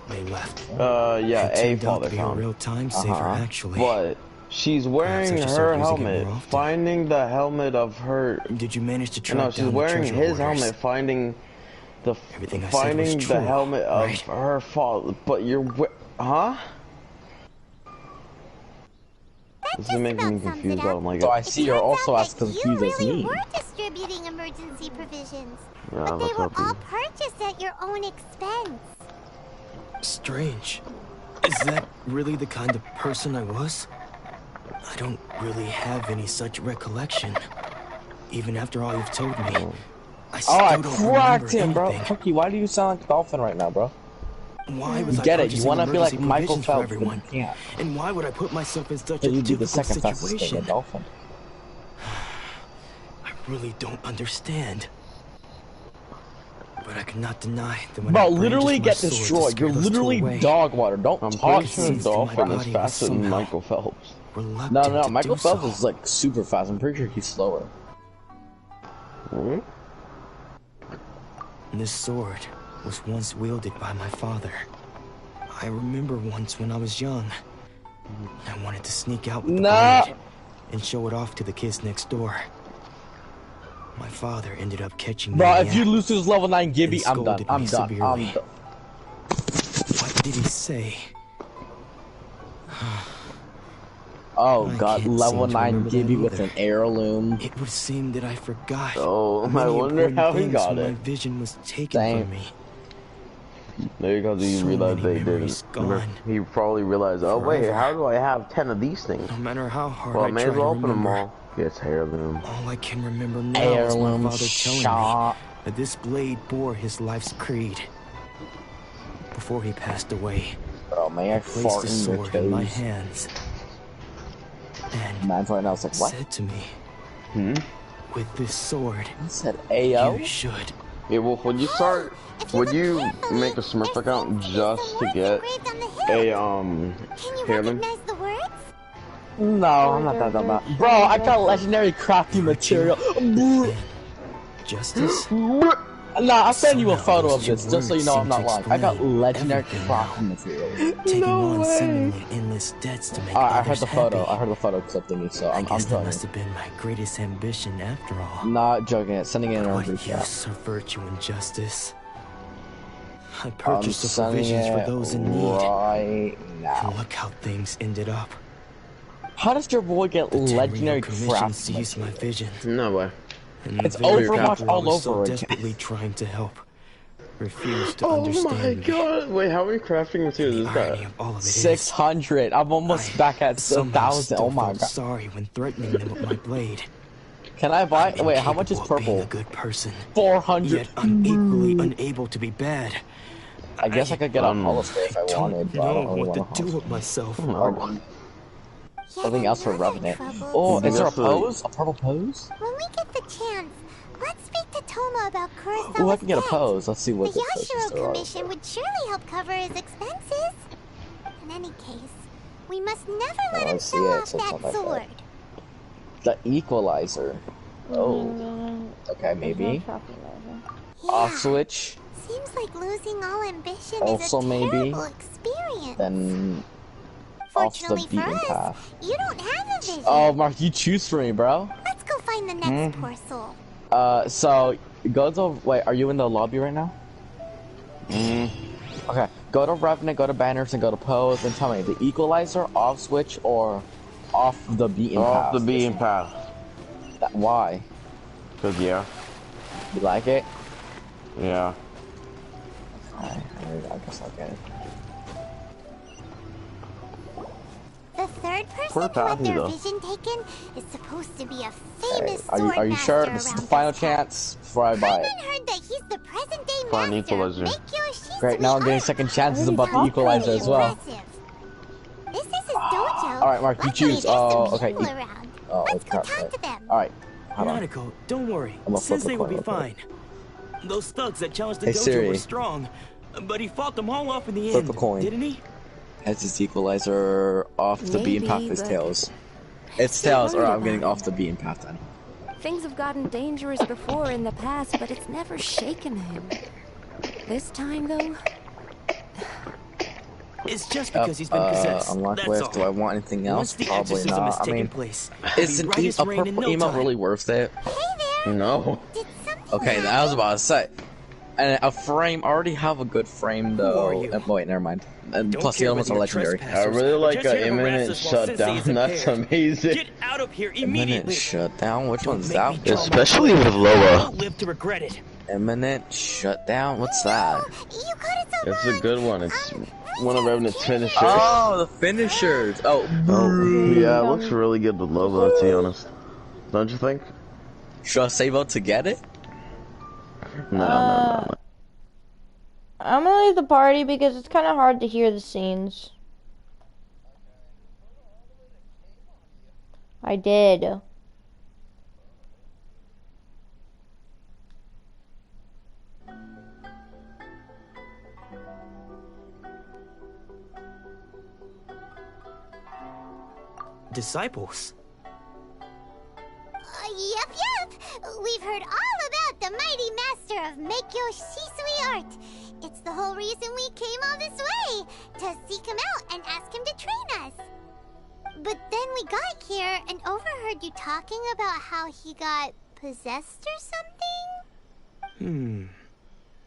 Speaker 12: They left.
Speaker 10: Yeah,
Speaker 12: It
Speaker 10: a
Speaker 12: turned out
Speaker 10: Father
Speaker 12: to be a
Speaker 10: Found.
Speaker 12: real time saver, actually.
Speaker 10: But she's wearing
Speaker 12: Perhaps I should
Speaker 10: her
Speaker 12: start using it
Speaker 10: helmet,
Speaker 12: more often.
Speaker 10: finding the helmet of her.
Speaker 12: Did you manage to track
Speaker 10: No,
Speaker 12: down
Speaker 10: she's
Speaker 12: the
Speaker 10: wearing
Speaker 12: treasure
Speaker 10: his
Speaker 12: hoarders?
Speaker 10: helmet, finding the
Speaker 12: Everything I said
Speaker 10: finding
Speaker 12: was
Speaker 10: the
Speaker 12: true,
Speaker 10: helmet of
Speaker 12: right?
Speaker 10: her father. But huh? This is making me confused. I don't like
Speaker 1: So
Speaker 10: it.
Speaker 1: I see you're also as confused as
Speaker 4: You really
Speaker 1: me.
Speaker 4: were distributing emergency provisions,
Speaker 10: Yeah,
Speaker 4: but they
Speaker 10: that's
Speaker 4: were
Speaker 10: helping.
Speaker 4: all purchased at your own expense.
Speaker 12: Strange. Is that really the kind of person I was? I don't really have any such recollection. Even after all you've told me, I still
Speaker 1: Oh, I
Speaker 12: don't
Speaker 1: cracked
Speaker 12: remember
Speaker 1: him, bro.
Speaker 12: anything.
Speaker 1: Cookie, why do you sound like a dolphin right now, bro?
Speaker 12: Why was
Speaker 1: You
Speaker 12: I
Speaker 1: get it. You
Speaker 12: purchasing
Speaker 1: want to be like
Speaker 12: emergency
Speaker 1: Michael
Speaker 12: provisions for
Speaker 1: Phelps, but
Speaker 12: everyone?
Speaker 1: you can't.
Speaker 12: And why would I put myself in such
Speaker 1: So
Speaker 12: a
Speaker 1: you do the
Speaker 12: difficult
Speaker 1: second fastest thing, a
Speaker 12: situation?
Speaker 1: dolphin.
Speaker 12: I really don't understand. But I cannot deny that when
Speaker 1: Bro, literally get destroyed. You're literally dog water. Don't talk
Speaker 10: pretty sure Dolphin is faster than Michael Phelps.
Speaker 1: No, Michael Phelps is like super fast. I'm pretty sure he's slower.
Speaker 10: Hmm?
Speaker 12: This sword was once wielded by my father. I remember once when I was young, I wanted to sneak out with the blade and show it off to the kids next door. My father ended up catching me.
Speaker 1: Bro, if you lose to this level 9 Gibby, I'm done. I'm done.
Speaker 12: What did he say?
Speaker 1: Oh god, level 9 Gibby with an heirloom.
Speaker 12: It would seem that I forgot.
Speaker 10: Oh, I wonder how he got it.
Speaker 12: My vision was taken from me.
Speaker 10: There you go, do you realize they didn't? He probably realized, oh wait, how do I have 10 of these things?
Speaker 12: No matter how hard
Speaker 10: well,
Speaker 12: I
Speaker 10: may
Speaker 12: try
Speaker 10: as well
Speaker 12: to
Speaker 10: open them
Speaker 12: remember,
Speaker 10: all. Yes, heirloom.
Speaker 12: all I can remember now is my father telling me that this blade bore his life's creed. Before he passed away,
Speaker 1: may I
Speaker 12: placed
Speaker 1: fart
Speaker 12: the
Speaker 1: in your
Speaker 12: sword in my
Speaker 1: toes?
Speaker 12: hands. And
Speaker 1: man's right now, it's like, what?
Speaker 12: said to me, with this sword,
Speaker 1: he said, Ayo?
Speaker 12: You should.
Speaker 10: Yeah, Wolf, would you start, would you make a Smurf account just to get a, heirloom?
Speaker 1: No, I'm not that dumb about. Bro, I got legendary crafting material.
Speaker 12: Justice?
Speaker 1: Nah, I'll send you a photo of this, just so you know I'm not lying. I got legendary crafting material.
Speaker 12: Taking on seemingly endless debts to make
Speaker 1: I heard the photo.
Speaker 12: happy.
Speaker 1: I heard the photo clip thingy, so I'm
Speaker 12: that
Speaker 1: telling
Speaker 12: must
Speaker 1: you.
Speaker 12: have been my greatest ambition after all.
Speaker 1: Not joking. Sending it in a
Speaker 12: What
Speaker 1: group chat.
Speaker 12: use of virtue and justice? I
Speaker 1: I'm
Speaker 12: purchased the
Speaker 1: sending
Speaker 12: provisions for
Speaker 1: it
Speaker 12: those in need.
Speaker 1: right now.
Speaker 12: And look how things ended up.
Speaker 1: How does your boy get legendary
Speaker 12: commissions to
Speaker 1: crafting
Speaker 12: use my
Speaker 1: material?
Speaker 12: vision.
Speaker 10: No way.
Speaker 12: And
Speaker 1: It's
Speaker 12: the very
Speaker 1: Overwatch
Speaker 12: people I
Speaker 1: all
Speaker 12: was so
Speaker 1: over again.
Speaker 12: desperately trying to help refused to
Speaker 10: Oh
Speaker 12: understand
Speaker 10: my
Speaker 12: me.
Speaker 10: god, wait, how many crafting materials is that?
Speaker 12: All of it is,
Speaker 1: 600. I'm almost back at
Speaker 12: somehow
Speaker 1: 1,000.
Speaker 12: still
Speaker 1: Oh my
Speaker 12: felt
Speaker 1: god.
Speaker 12: sorry when threatening them with my blade.
Speaker 1: Can I buy?
Speaker 12: I'm
Speaker 1: Wait, how much is
Speaker 12: incapable of being
Speaker 1: purple?
Speaker 12: a good person.
Speaker 1: 400.
Speaker 12: Yet I'm equally unable to be bad.
Speaker 1: I guess I could get on Hollister if I wanted, but I don't really
Speaker 12: what
Speaker 1: want
Speaker 12: to do with myself.
Speaker 1: Something else for Revenant. Oh, is there a pose? A purple pose?
Speaker 4: When we get the chance, let's speak to Toma about Kurosawa's
Speaker 1: Oh, I can get a
Speaker 4: debt.
Speaker 1: pose. Let's see what
Speaker 4: The
Speaker 1: the poses
Speaker 4: Yashiro
Speaker 1: there are.
Speaker 4: Commission would surely help cover his expenses. In any case, we must never let him
Speaker 1: let's see
Speaker 4: show
Speaker 1: it,
Speaker 4: off
Speaker 1: so
Speaker 4: that
Speaker 1: something like
Speaker 4: sword.
Speaker 1: The Equalizer. Oh. Okay, maybe. Off switch.
Speaker 4: Seems like losing all ambition
Speaker 1: Also
Speaker 4: is a
Speaker 1: maybe.
Speaker 4: terrible experience.
Speaker 1: Then off the
Speaker 4: Fortunately for
Speaker 1: beaten
Speaker 4: us,
Speaker 1: path.
Speaker 4: you don't have a vision.
Speaker 1: Oh, Mark, you choose for me, bro.
Speaker 4: Let's go find the next poor soul.
Speaker 1: So go to. Wait, are you in the lobby right now? Okay, go to Revenant, go to Banners, and go to Pose, and tell me the Equalizer, off switch, or off the beaten path.
Speaker 10: Off the beaten path.
Speaker 1: Why?
Speaker 10: Cause yeah.
Speaker 1: You like it?
Speaker 10: Yeah.
Speaker 1: I guess I'll get it.
Speaker 4: The third person who had their vision taken is supposed to be a famous sword
Speaker 1: Are you sure
Speaker 4: master
Speaker 1: this is the
Speaker 4: around
Speaker 1: final
Speaker 4: this
Speaker 1: chance before I buy it?
Speaker 4: I heard that he's the present day
Speaker 10: Find
Speaker 4: master.
Speaker 10: Equalizer.
Speaker 4: Make your Shisui
Speaker 1: Great, now I'm getting second chances about the Equalizer as well.
Speaker 4: impressive. This is his dojo.
Speaker 1: Alright, Mark, you
Speaker 4: Luckily,
Speaker 1: choose.
Speaker 4: there's some
Speaker 1: Oh, okay.
Speaker 4: people around.
Speaker 1: Oh,
Speaker 4: Let's go
Speaker 1: crap.
Speaker 4: talk to them.
Speaker 1: Alright, hold on.
Speaker 12: Nanako, don't worry.
Speaker 1: I'm gonna flip
Speaker 12: Sensei
Speaker 1: the
Speaker 12: will be
Speaker 1: coin
Speaker 12: fine. Those thugs that challenged the
Speaker 1: Hey,
Speaker 12: dojo
Speaker 1: Siri.
Speaker 12: were strong, but he fought them all off in the
Speaker 1: Flip
Speaker 12: end,
Speaker 1: a coin.
Speaker 12: didn't he?
Speaker 1: Has his Equalizer off the beaten path? It's
Speaker 15: but-
Speaker 1: Tails. It's Tails, or I'm getting off the beaten path then.
Speaker 15: Things have gotten dangerous before in the past, but it's never shaken him. This time, though,
Speaker 12: It's just because he's been possessed.
Speaker 1: Unlock
Speaker 12: That's
Speaker 1: with.
Speaker 12: all.
Speaker 1: Do I want anything
Speaker 12: Once
Speaker 1: else?
Speaker 12: the
Speaker 1: Probably
Speaker 12: exorcism
Speaker 1: not.
Speaker 12: has
Speaker 1: I
Speaker 12: taken
Speaker 1: mean,
Speaker 12: place,
Speaker 1: is
Speaker 12: it'll
Speaker 1: an
Speaker 12: be right as
Speaker 1: a
Speaker 12: rain in
Speaker 1: purple
Speaker 12: no
Speaker 1: emote
Speaker 12: time.
Speaker 1: really worth it?
Speaker 10: No.
Speaker 1: Okay, I was about to say. And a frame, I already have a good frame though. Wait, never mind. And
Speaker 12: Don't
Speaker 1: plus the
Speaker 12: care
Speaker 1: elements are
Speaker 12: whether you're
Speaker 1: legendary.
Speaker 10: I really like
Speaker 12: Just
Speaker 10: an
Speaker 12: here to harass
Speaker 10: imminent
Speaker 12: us while Sensei
Speaker 10: shutdown.
Speaker 12: is
Speaker 10: That's
Speaker 12: impaired.
Speaker 10: amazing.
Speaker 12: Get out of here
Speaker 1: Imminent
Speaker 12: immediately.
Speaker 1: shutdown? Which one's
Speaker 12: make
Speaker 1: that?
Speaker 12: me draw my
Speaker 10: Especially
Speaker 12: blade.
Speaker 10: with
Speaker 12: You
Speaker 10: Loa.
Speaker 12: won't live to regret it.
Speaker 1: Imminent shutdown? What's that?
Speaker 10: It's a good one. It's one of Revenant's finishers.
Speaker 1: Oh, the finishers. Oh,
Speaker 10: Yeah, it looks really good with Lola, to be honest. Don't you think?
Speaker 1: should I save out to get it?
Speaker 10: No.
Speaker 2: I'm gonna leave the party because it's kind of hard to hear the scenes. I did.
Speaker 12: disciples?
Speaker 4: Yep. We've heard all about the mighty master of Meikyo Shisui art. It's the whole reason we came all this way, to seek him out and ask him to train us. But then we got here and overheard you talking about how he got possessed or something?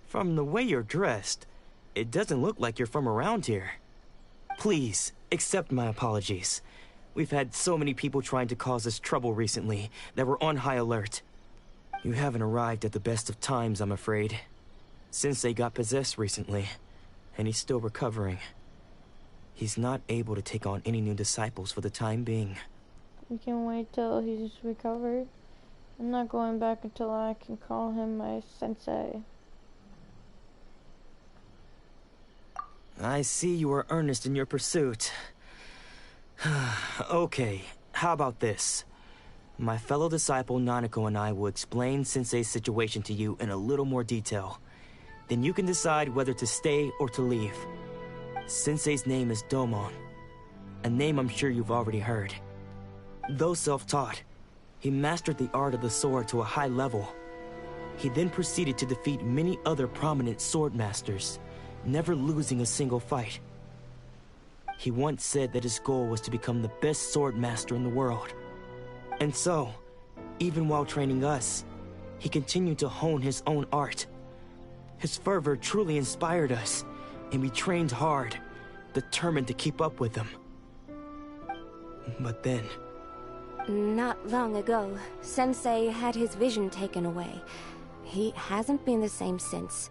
Speaker 12: From the way you're dressed, it doesn't look like you're from around here. Please, accept my apologies. We've had so many people trying to cause us trouble recently that we're on high alert. You haven't arrived at the best of times, I'm afraid. Sensei got possessed recently, and he's still recovering. He's not able to take on any new disciples for the time being.
Speaker 2: We can wait till he's recovered. I'm not going back until I can call him my sensei.
Speaker 12: I see you are earnest in your pursuit. Okay, how about this? My fellow disciple Nanako and I will explain Sensei's situation to you in a little more detail. Then you can decide whether to stay or to leave. Sensei's name is Domon, a name I'm sure you've already heard. Though self-taught, he mastered the art of the sword to a high level. He then proceeded to defeat many other prominent sword masters, never losing a single fight. He once said that his goal was to become the best sword master in the world. And so, even while training us, he continued to hone his own art. His fervor truly inspired us, and we trained hard, determined to keep up with him. But then...
Speaker 15: Not long ago, Sensei had his vision taken away. He hasn't been the same since.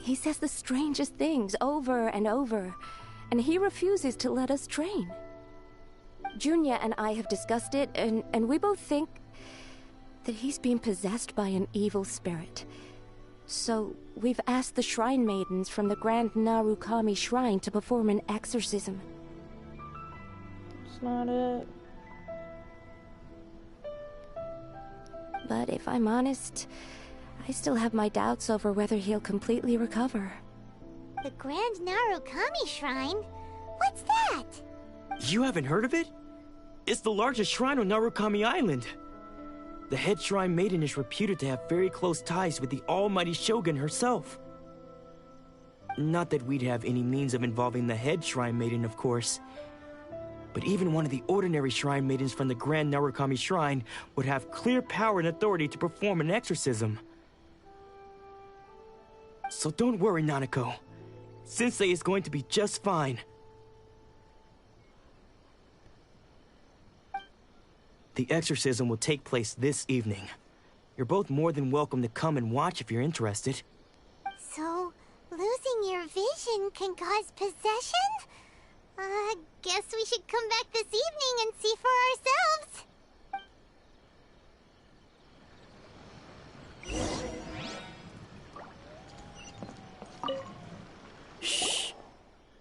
Speaker 15: He says the strangest things over and over, and he refuses to let us train. Junya and I have discussed it, and we both think that he's being possessed by an evil spirit. So, we've asked the shrine maidens from the Grand Narukami Shrine to perform an exorcism.
Speaker 2: That's not it.
Speaker 15: But if I'm honest, I still have my doubts over whether he'll completely recover.
Speaker 4: The Grand Narukami Shrine? What's that?
Speaker 12: You haven't heard of it? It's the largest shrine on Narukami Island. The head shrine maiden is reputed to have very close ties with the almighty shogun herself. Not that we'd have any means of involving the head shrine maiden, of course. But even one of the ordinary shrine maidens from the Grand Narukami Shrine would have clear power and authority to perform an exorcism. So don't worry, Nanako. Sensei is going to be just fine. The exorcism will take place this evening. You're both more than welcome to come and watch if you're interested.
Speaker 4: So, losing your vision can cause possession? Guess we should come back this evening and see for ourselves.
Speaker 12: Shh.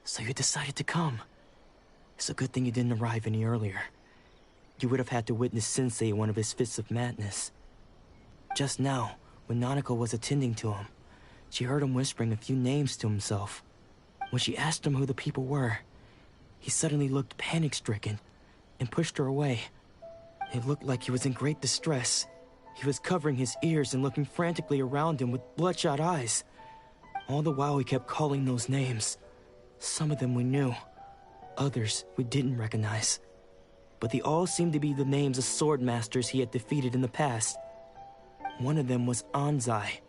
Speaker 12: So you decided to come. It's a good thing you didn't arrive any earlier. You would have had to witness Sensei one of his fits of madness. Just now, when Nanako was attending to him, she heard him whispering a few names to himself. When she asked him who the people were, he suddenly looked panic-stricken and pushed her away. It looked like he was in great distress. He was covering his ears and looking frantically around him with bloodshot eyes. All the while he kept calling those names. Some of them we knew, others we didn't recognize. But they all seemed to be the names of sword masters he had defeated in the past. One of them was Anzai.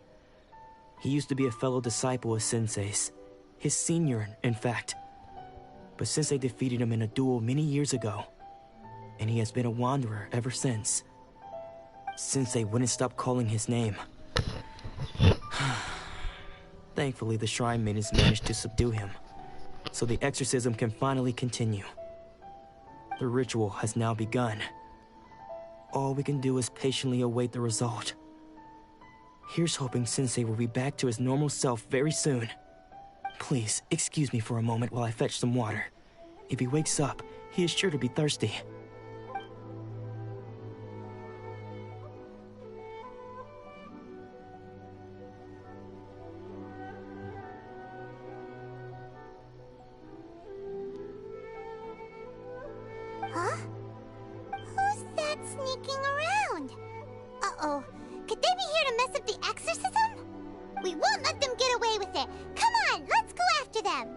Speaker 12: He used to be a fellow disciple of Sensei's, his senior, in fact. But Sensei defeated him in a duel many years ago, and he has been a wanderer ever since. Sensei wouldn't stop calling his name. Thankfully, the shrine maidens managed to subdue him, so the exorcism can finally continue. The ritual has now begun. All we can do is patiently await the result. Here's hoping Sensei will be back to his normal self very soon. Please, excuse me for a moment while I fetch some water. If he wakes up, he is sure to be thirsty.
Speaker 4: Huh? sneaking around. Uh-oh. Could they be here to mess up the exorcism? We won't let them get away with it. Come on, let's go after them.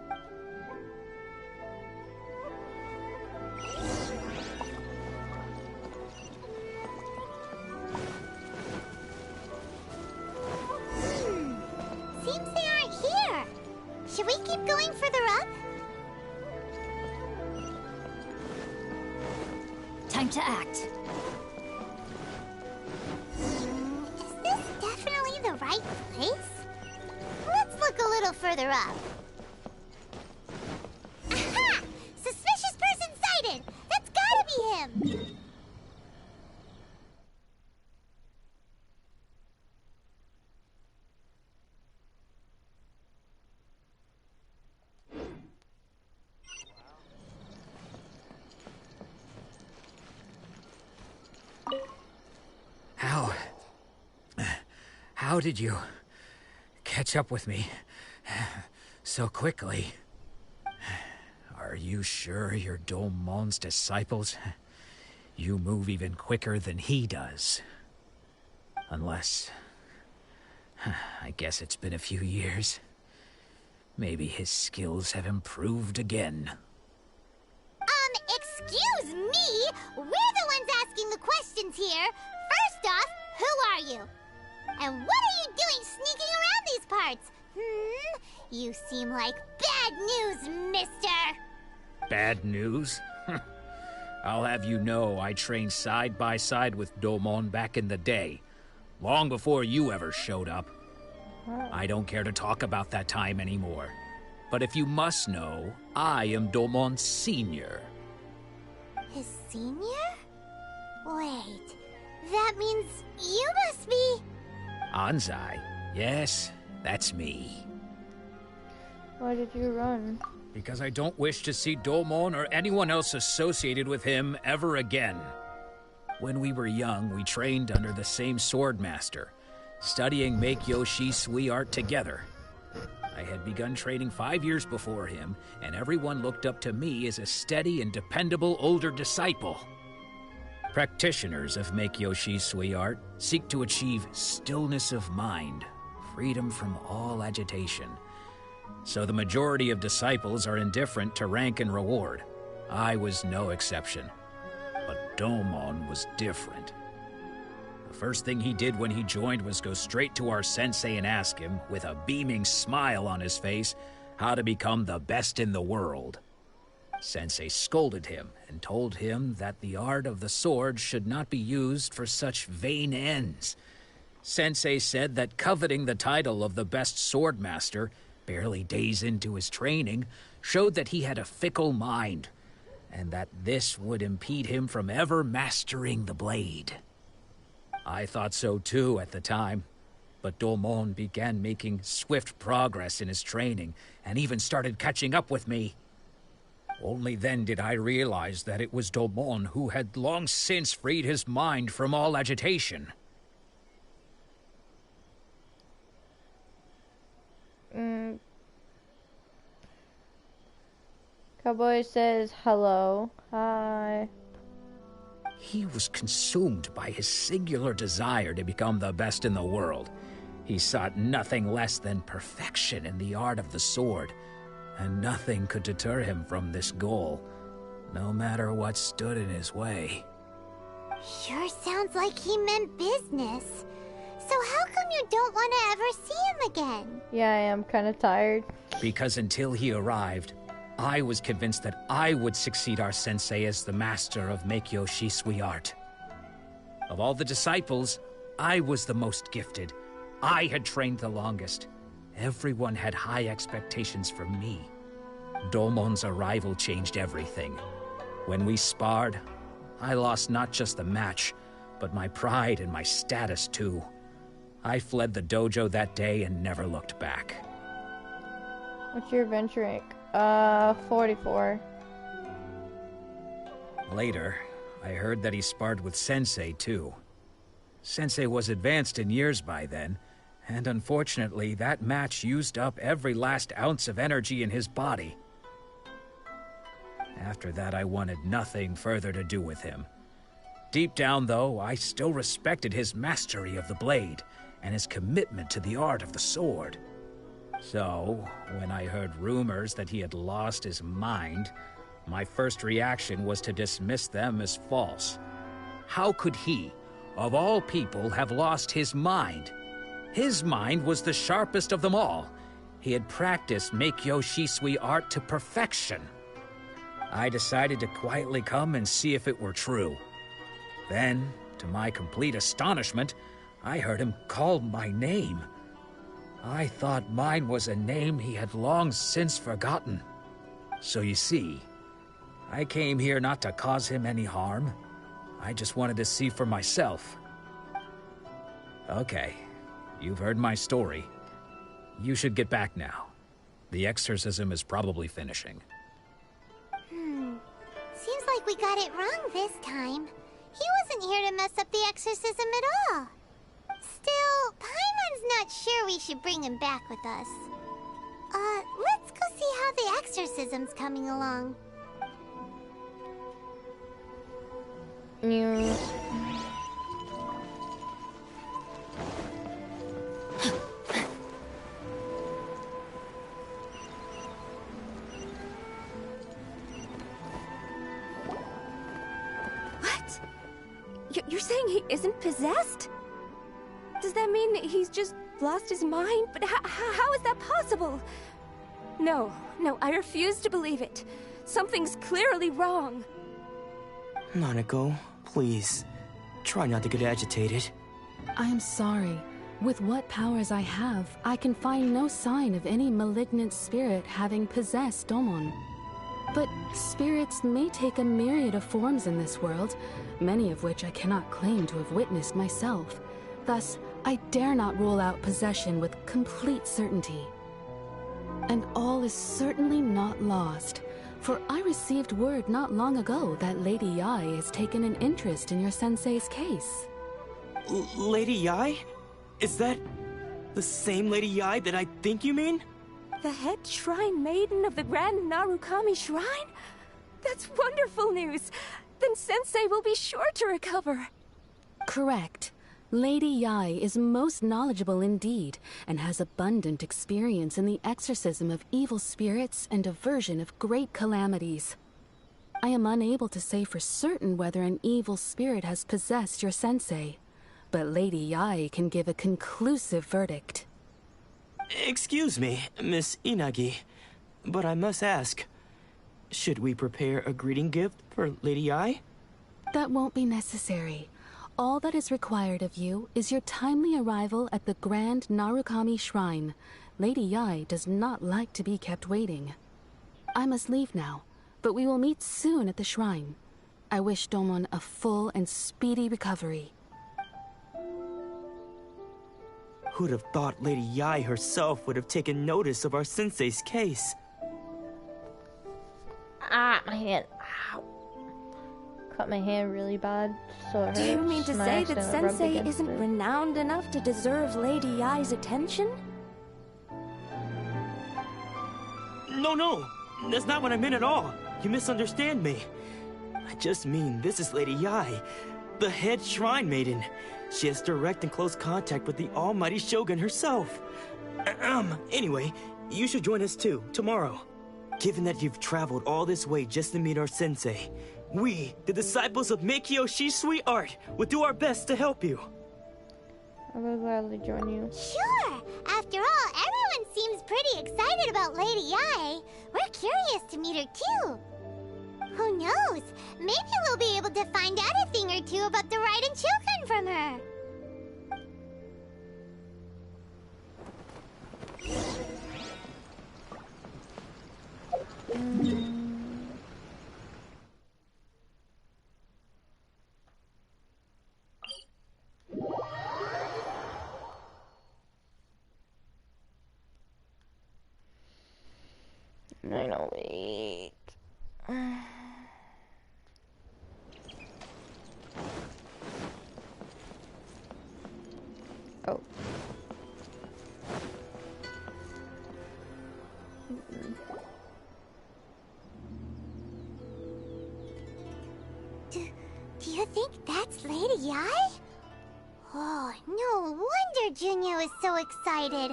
Speaker 4: Seems they aren't here. Should we keep going further up?
Speaker 7: Time to act.
Speaker 4: Is this definitely the right place? Let's look a little further up. Aha! Suspicious person sighted! That's gotta be him!
Speaker 13: How did you catch up with me so quickly? Are you sure you're Domon's disciples? You move even quicker than he does. Unless... I guess it's been a few years. Maybe his skills have improved again.
Speaker 4: Excuse me? We're the ones asking the questions here. First off, who are you? And what are you doing sneaking around these parts? You seem like bad news, mister!
Speaker 13: Bad news? I'll have you know I trained side by side with Domon back in the day. Long before you ever showed up. I don't care to talk about that time anymore. But if you must know, I am Domon's senior.
Speaker 4: His senior? Wait, that means you must be...
Speaker 13: Anzai. Yes, that's me.
Speaker 2: Why did you run?
Speaker 13: Because I don't wish to see Domon or anyone else associated with him ever again. When we were young, we trained under the same swordmaster, studying Make-Yoshi-Sui art together. I had begun training 5 years before him, and everyone looked up to me as a steady and dependable older disciple. Practitioners of Make-Yoshi-Sui art seek to achieve stillness of mind, freedom from all agitation. So the majority of disciples are indifferent to rank and reward. I was no exception. But Domon was different. The first thing he did when he joined was go straight to our sensei and ask him, with a beaming smile on his face, how to become the best in the world. Sensei scolded him and told him that the art of the sword should not be used for such vain ends. Sensei said that coveting the title of the best swordmaster, barely days into his training, showed that he had a fickle mind, and that this would impede him from ever mastering the blade. I thought so too at the time, but Domon began making swift progress in his training, and even started catching up with me. Only then did I realize that it was Domon who had long since freed his mind from all agitation.
Speaker 2: Cowboy says hello. Hi.
Speaker 13: He was consumed by his singular desire to become the best in the world. He sought nothing less than perfection in the art of the sword, and nothing could deter him from this goal, no matter what stood in his way.
Speaker 4: Sure sounds like he meant business. So how come you don't want to ever see him again?
Speaker 2: Yeah, I am kind of tired.
Speaker 13: Because until he arrived, I was convinced that I would succeed our sensei as the master of Make-Yoshi-Sui art. Of all the disciples, I was the most gifted. I had trained the longest. Everyone had high expectations from me. Domon's arrival changed everything. When we sparred, I lost not just the match, but my pride and my status too. I fled the dojo that day and never looked back.
Speaker 2: What's your adventure rank? 44.
Speaker 13: Later, I heard that he sparred with Sensei too. Sensei was advanced in years by then, and unfortunately that match used up every last ounce of energy in his body. After that, I wanted nothing further to do with him.
Speaker 16: Deep down, though, I still respected his mastery of the blade and his commitment to the art of the sword. So, when I heard rumors that he had lost his mind, my first reaction was to dismiss them as false. How could he, of all people, have lost his mind? His mind was the sharpest of them all. He had practiced Meikyo Shisui art to perfection. I decided to quietly come and see if it were true. Then, to my complete astonishment, I heard him call my name. I thought mine was a name he had long since forgotten. So you see, I came here not to cause him any harm. I just wanted to see for myself. Okay, you've heard my story. You should get back now. The exorcism is probably finishing.
Speaker 4: Seems like we got it wrong this time. He wasn't here to mess up the exorcism at all. Still, Paimon's not sure we should bring him back with us. Let's go see how the exorcism's coming along.
Speaker 15: What? You're saying he isn't possessed? Does that mean he's just lost his mind? But how is that possible? No, I refuse to believe it. Something's clearly wrong.
Speaker 12: Nanako, please. Try not to get agitated.
Speaker 17: I am sorry. With what powers I have, I can find no sign of any malignant spirit having possessed Domon. But spirits may take a myriad of forms in this world, many of which I cannot claim to have witnessed myself. Thus, I dare not rule out possession with complete certainty. And all is certainly not lost, for I received word not long ago that Lady Yae has taken an interest in your sensei's case.
Speaker 12: Lady Yae? Is that the same Lady Yae that I think you mean?
Speaker 15: The head shrine maiden of the Grand Narukami Shrine? That's wonderful news! Then Sensei will be sure to recover.
Speaker 17: Correct. Lady Yae is most knowledgeable indeed, and has abundant experience in the exorcism of evil spirits and aversion of great calamities. I am unable to say for certain whether an evil spirit has possessed your sensei, but Lady Yae can give a conclusive verdict.
Speaker 12: Excuse me, Miss Inagi, but I must ask, should we prepare a greeting gift for Lady Yae?
Speaker 17: That won't be necessary. All that is required of you is your timely arrival at the Grand Narukami Shrine. Lady Yae does not like to be kept waiting. I must leave now, but we will meet soon at the shrine. I wish Domon a full and speedy recovery.
Speaker 12: Who'd have thought Lady Yae herself would have taken notice of our sensei's case?
Speaker 2: Ah, my hand. Ow. Cut my hand really bad, so it hurts.
Speaker 15: Do you mean to say that Sensei isn't renowned enough to deserve Lady Yae's attention?
Speaker 12: No, that's not what I meant at all. You misunderstand me. I just mean this is Lady Yae, the head shrine maiden. She has direct and close contact with the almighty Shogun herself. Anyway, you should join us too, tomorrow. Given that you've traveled all this way just to meet our sensei, we, the disciples of Meikyo Shisui art, will do our best to help you.
Speaker 2: I will gladly join you.
Speaker 4: Sure! After all, everyone seems pretty excited about Lady Yae. We're curious to meet her too. Who knows? Maybe we'll be able to find out a thing or two about the Raiden Shogun from her.
Speaker 2: $908. Oh.
Speaker 4: Do you think that's Lady Yai? Oh, no wonder Junior is so excited.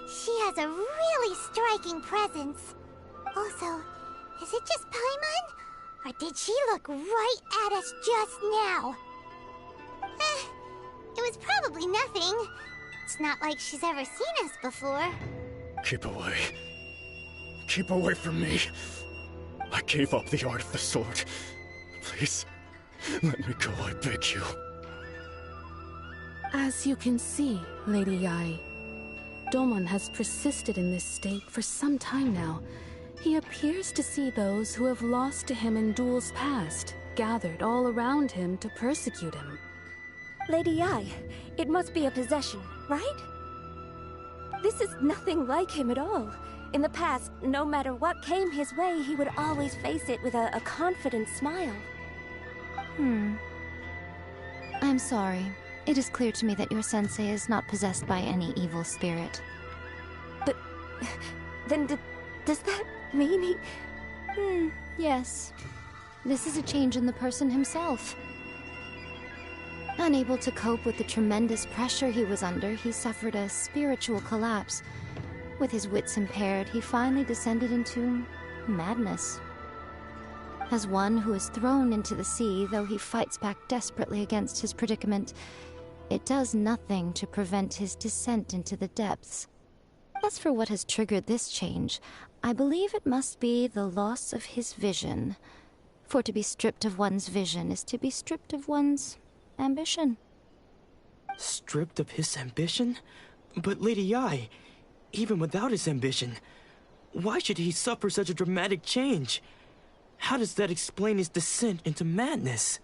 Speaker 4: She has a really striking presence. Also, is it just Paimon? Or did she look right at us just now? It was probably nothing. It's not like she's ever seen us before.
Speaker 6: Keep away. Keep away from me. I gave up the art of the sword. Please, let me go, I beg you.
Speaker 17: As you can see, Lady Yai, Domon has persisted in this state for some time now. He appears to see those who have lost to him in duels past, gathered all around him to persecute him.
Speaker 15: Lady Yai, it must be a possession, right? This is nothing like him at all. In the past, no matter what came his way, he would always face it with a confident smile.
Speaker 18: I'm sorry. It is clear to me that your sensei is not possessed by any evil spirit.
Speaker 15: But then does that mean he...
Speaker 18: Yes. This is a change in the person himself. Unable to cope with the tremendous pressure he was under, he suffered a spiritual collapse. With his wits impaired, he finally descended into madness. As one who is thrown into the sea, though he fights back desperately against his predicament, it does nothing to prevent his descent into the depths. As for what has triggered this change, I believe it must be the loss of his vision. For to be stripped of one's vision is to be stripped of one's ambition.
Speaker 12: Stripped of his ambition? But Lady Yai, even without his ambition, why should he suffer such a dramatic change? How does that explain his descent into madness?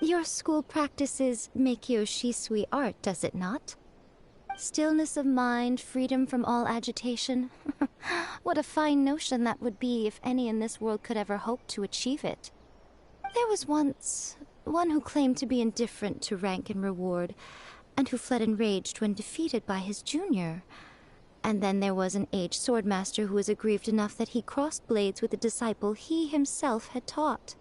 Speaker 18: Your school practices Meikyo Shisui art, does it not? Stillness of mind, freedom from all agitation. What a fine notion that would be if any in this world could ever hope to achieve it. There was once one who claimed to be indifferent to rank and reward, and who fled enraged when defeated by his junior. And then there was an aged swordmaster who was aggrieved enough that he crossed blades with a disciple he himself had taught.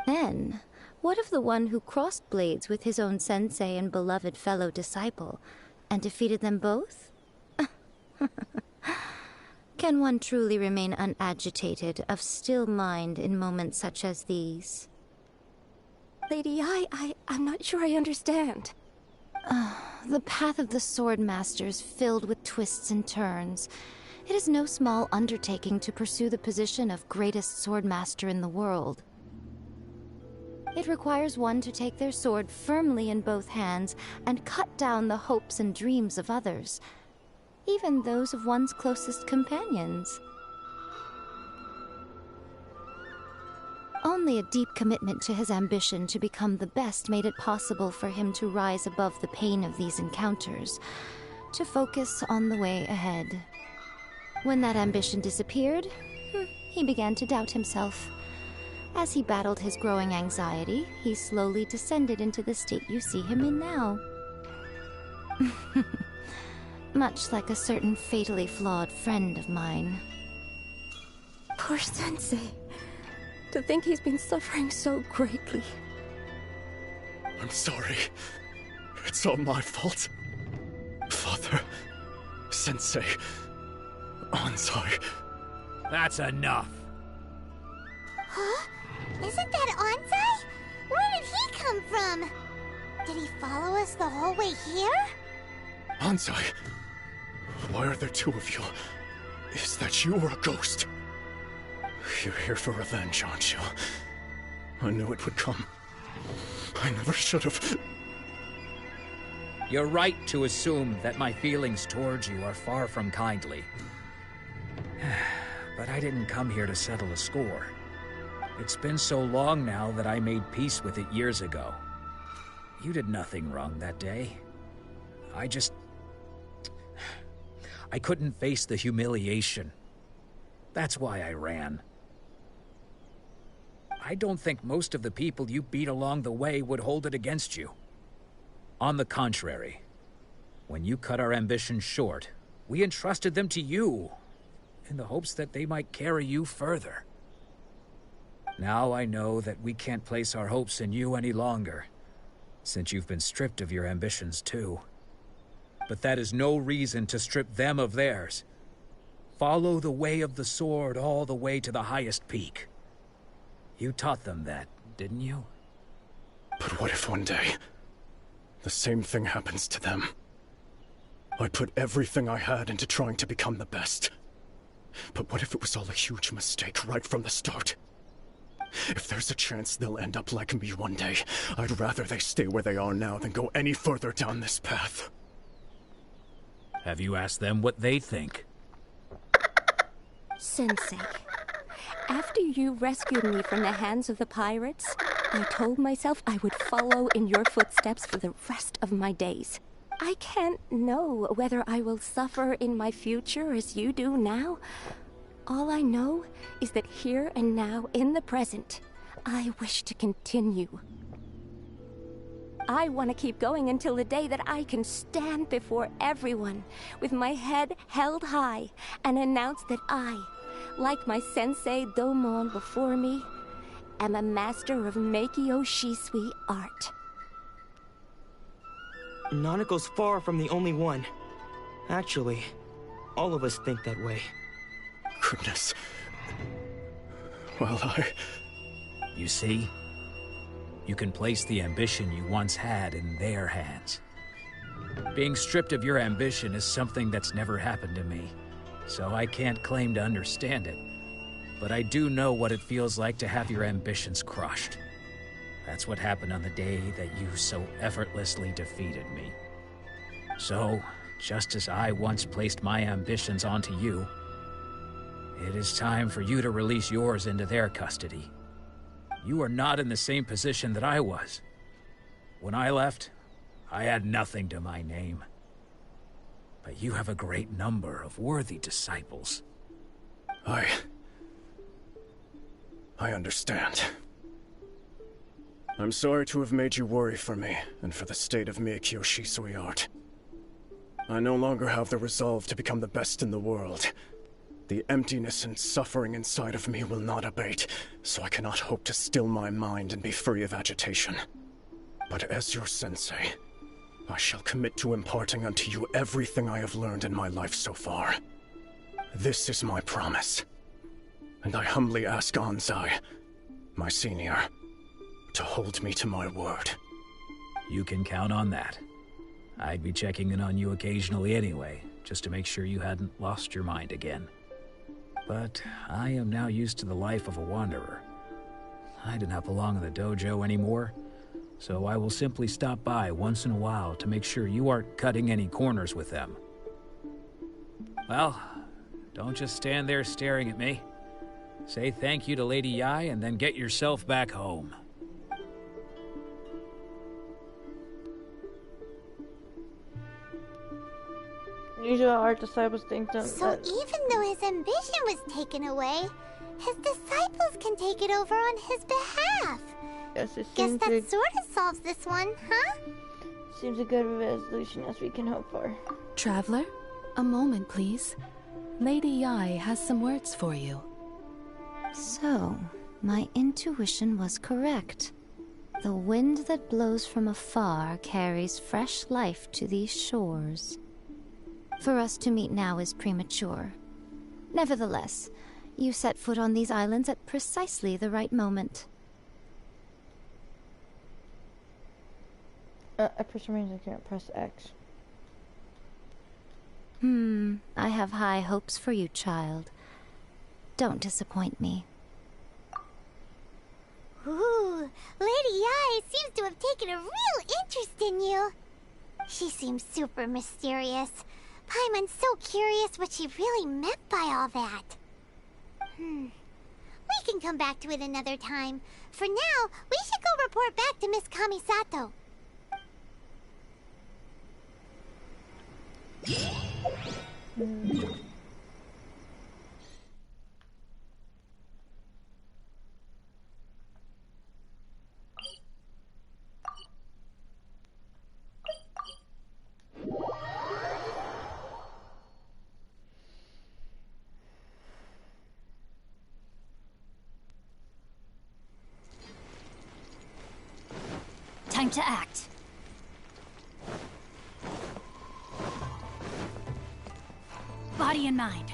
Speaker 18: Then, what of the one who crossed blades with his own sensei and beloved fellow disciple, and defeated them both? Can one truly remain unagitated, of still mind in moments such as these?
Speaker 15: Lady Yai, I'm not sure I understand.
Speaker 18: The path of the swordmaster is filled with twists and turns. It is no small undertaking to pursue the position of greatest swordmaster in the world. It requires one to take their sword firmly in both hands and cut down the hopes and dreams of others, even those of one's closest companions. Only a deep commitment to his ambition to become the best made it possible for him to rise above the pain of these encounters, to focus on the way ahead. When that ambition disappeared, he began to doubt himself. As he battled his growing anxiety, he slowly descended into the state you see him in now. Much like a certain fatally flawed friend of mine.
Speaker 15: Poor Sensei. To think he's been suffering so greatly.
Speaker 6: I'm sorry. It's all my fault. Father, Sensei, Ansai.
Speaker 16: That's enough.
Speaker 4: Huh? Isn't that Ansai? Where did he come from? Did he follow us the whole way here?
Speaker 6: Ansai, why are there two of you? Is that you or a ghost? You're here for revenge, aren't you? I knew it would come. I never should have.
Speaker 16: You're right to assume that my feelings towards you are far from kindly. But I didn't come here to settle a score. It's been so long now that I made peace with it years ago. You did nothing wrong that day. I couldn't face the humiliation. That's why I ran. I don't think most of the people you beat along the way would hold it against you. On the contrary, when you cut our ambitions short, we entrusted them to you, in the hopes that they might carry you further. Now I know that we can't place our hopes in you any longer, since you've been stripped of your ambitions too. But that is no reason to strip them of theirs. Follow the way of the sword all the way to the highest peak. You taught them that, didn't you?
Speaker 19: But what if one day, the same thing happens to them? I put everything I had into trying to become the best. But what if it was all a huge mistake right from the start? If there's a chance they'll end up like me one day, I'd rather they stay where they are now than go any further down this path.
Speaker 16: Have you asked them what they think?
Speaker 15: Sensei, after you rescued me from the hands of the pirates, I told myself I would follow in your footsteps for the rest of my days. I can't know whether I will suffer in my future as you do now. All I know is that here and now, in the present, I wish to continue. I want to keep going until the day that I can stand before everyone with my head held high and announce that I, like my sensei Domon before me, am a master of Meikyo Shisui art.
Speaker 12: Nanako's far from the only one. Actually, all of us think that way.
Speaker 19: Goodness. Well,
Speaker 16: You see? You can place the ambition you once had in their hands. Being stripped of your ambition is something that's never happened to me, so I can't claim to understand it. But I do know what it feels like to have your ambitions crushed. That's what happened on the day that you so effortlessly defeated me. So, just as I once placed my ambitions onto you, it is time for you to release yours into their custody. You are not in the same position that I was. When I left, I had nothing to my name. But you have a great number of worthy disciples.
Speaker 19: I understand. I'm sorry to have made you worry for me, and for the state of Meikyo Shisui art. I no longer have the resolve to become the best in the world. The emptiness and suffering inside of me will not abate, so I cannot hope to still my mind and be free of agitation. But as your sensei, I shall commit to imparting unto you everything I have learned in my life so far. This is my promise. And I humbly ask Anzai, my senior, to hold me to my word.
Speaker 16: You can count on that. I'd be checking in on you occasionally anyway, just to make sure you hadn't lost your mind again. But I am now used to the life of a wanderer. I do not belong in the dojo anymore, so I will simply stop by once in a while to make sure you aren't cutting any corners with them. Well, don't just stand there staring at me. Say thank you to Lady Yae and then get yourself back home.
Speaker 2: Usually our disciples think that...
Speaker 4: So even though his ambition was taken away, his disciples can take it over on his behalf.
Speaker 2: Yes, it
Speaker 4: Guess
Speaker 2: seems
Speaker 4: that sort of solves this one, huh?
Speaker 2: Seems a good resolution as we can hope for.
Speaker 17: Traveler, a moment, please. Lady Yae has some words for you.
Speaker 18: So, my intuition was correct. The wind that blows from afar carries fresh life to these shores. For us to meet now is premature. Nevertheless, you set foot on these islands at precisely the right moment.
Speaker 2: For some reason I can't press X.
Speaker 18: I have high hopes for you, child. Don't disappoint me.
Speaker 4: Ooh, Lady Yae seems to have taken a real interest in you. She seems super mysterious. Paimon's so curious what she really meant by all that. We can come back to it another time. For now, we should go report back to Miss Kamisato.
Speaker 18: Time to act. Body and mind.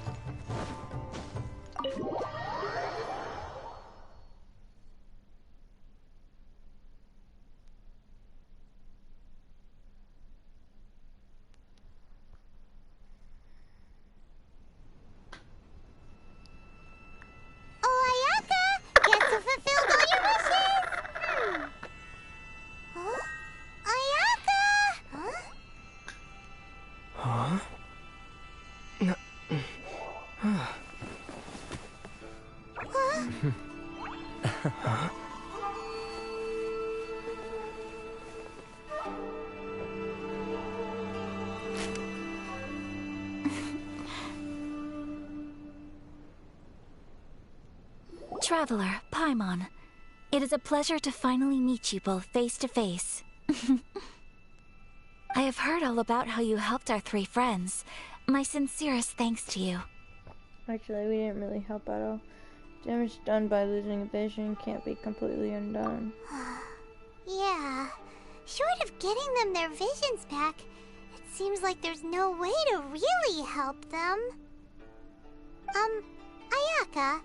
Speaker 18: Traveler, Paimon. It is a pleasure to finally meet you both face to face. I have heard all about how you helped our three friends. My sincerest thanks to you.
Speaker 2: Actually, we didn't really help at all. Damage done by losing a vision can't be completely undone.
Speaker 4: Yeah. Short of getting them their visions back, it seems like there's no way to really help them. Ayaka,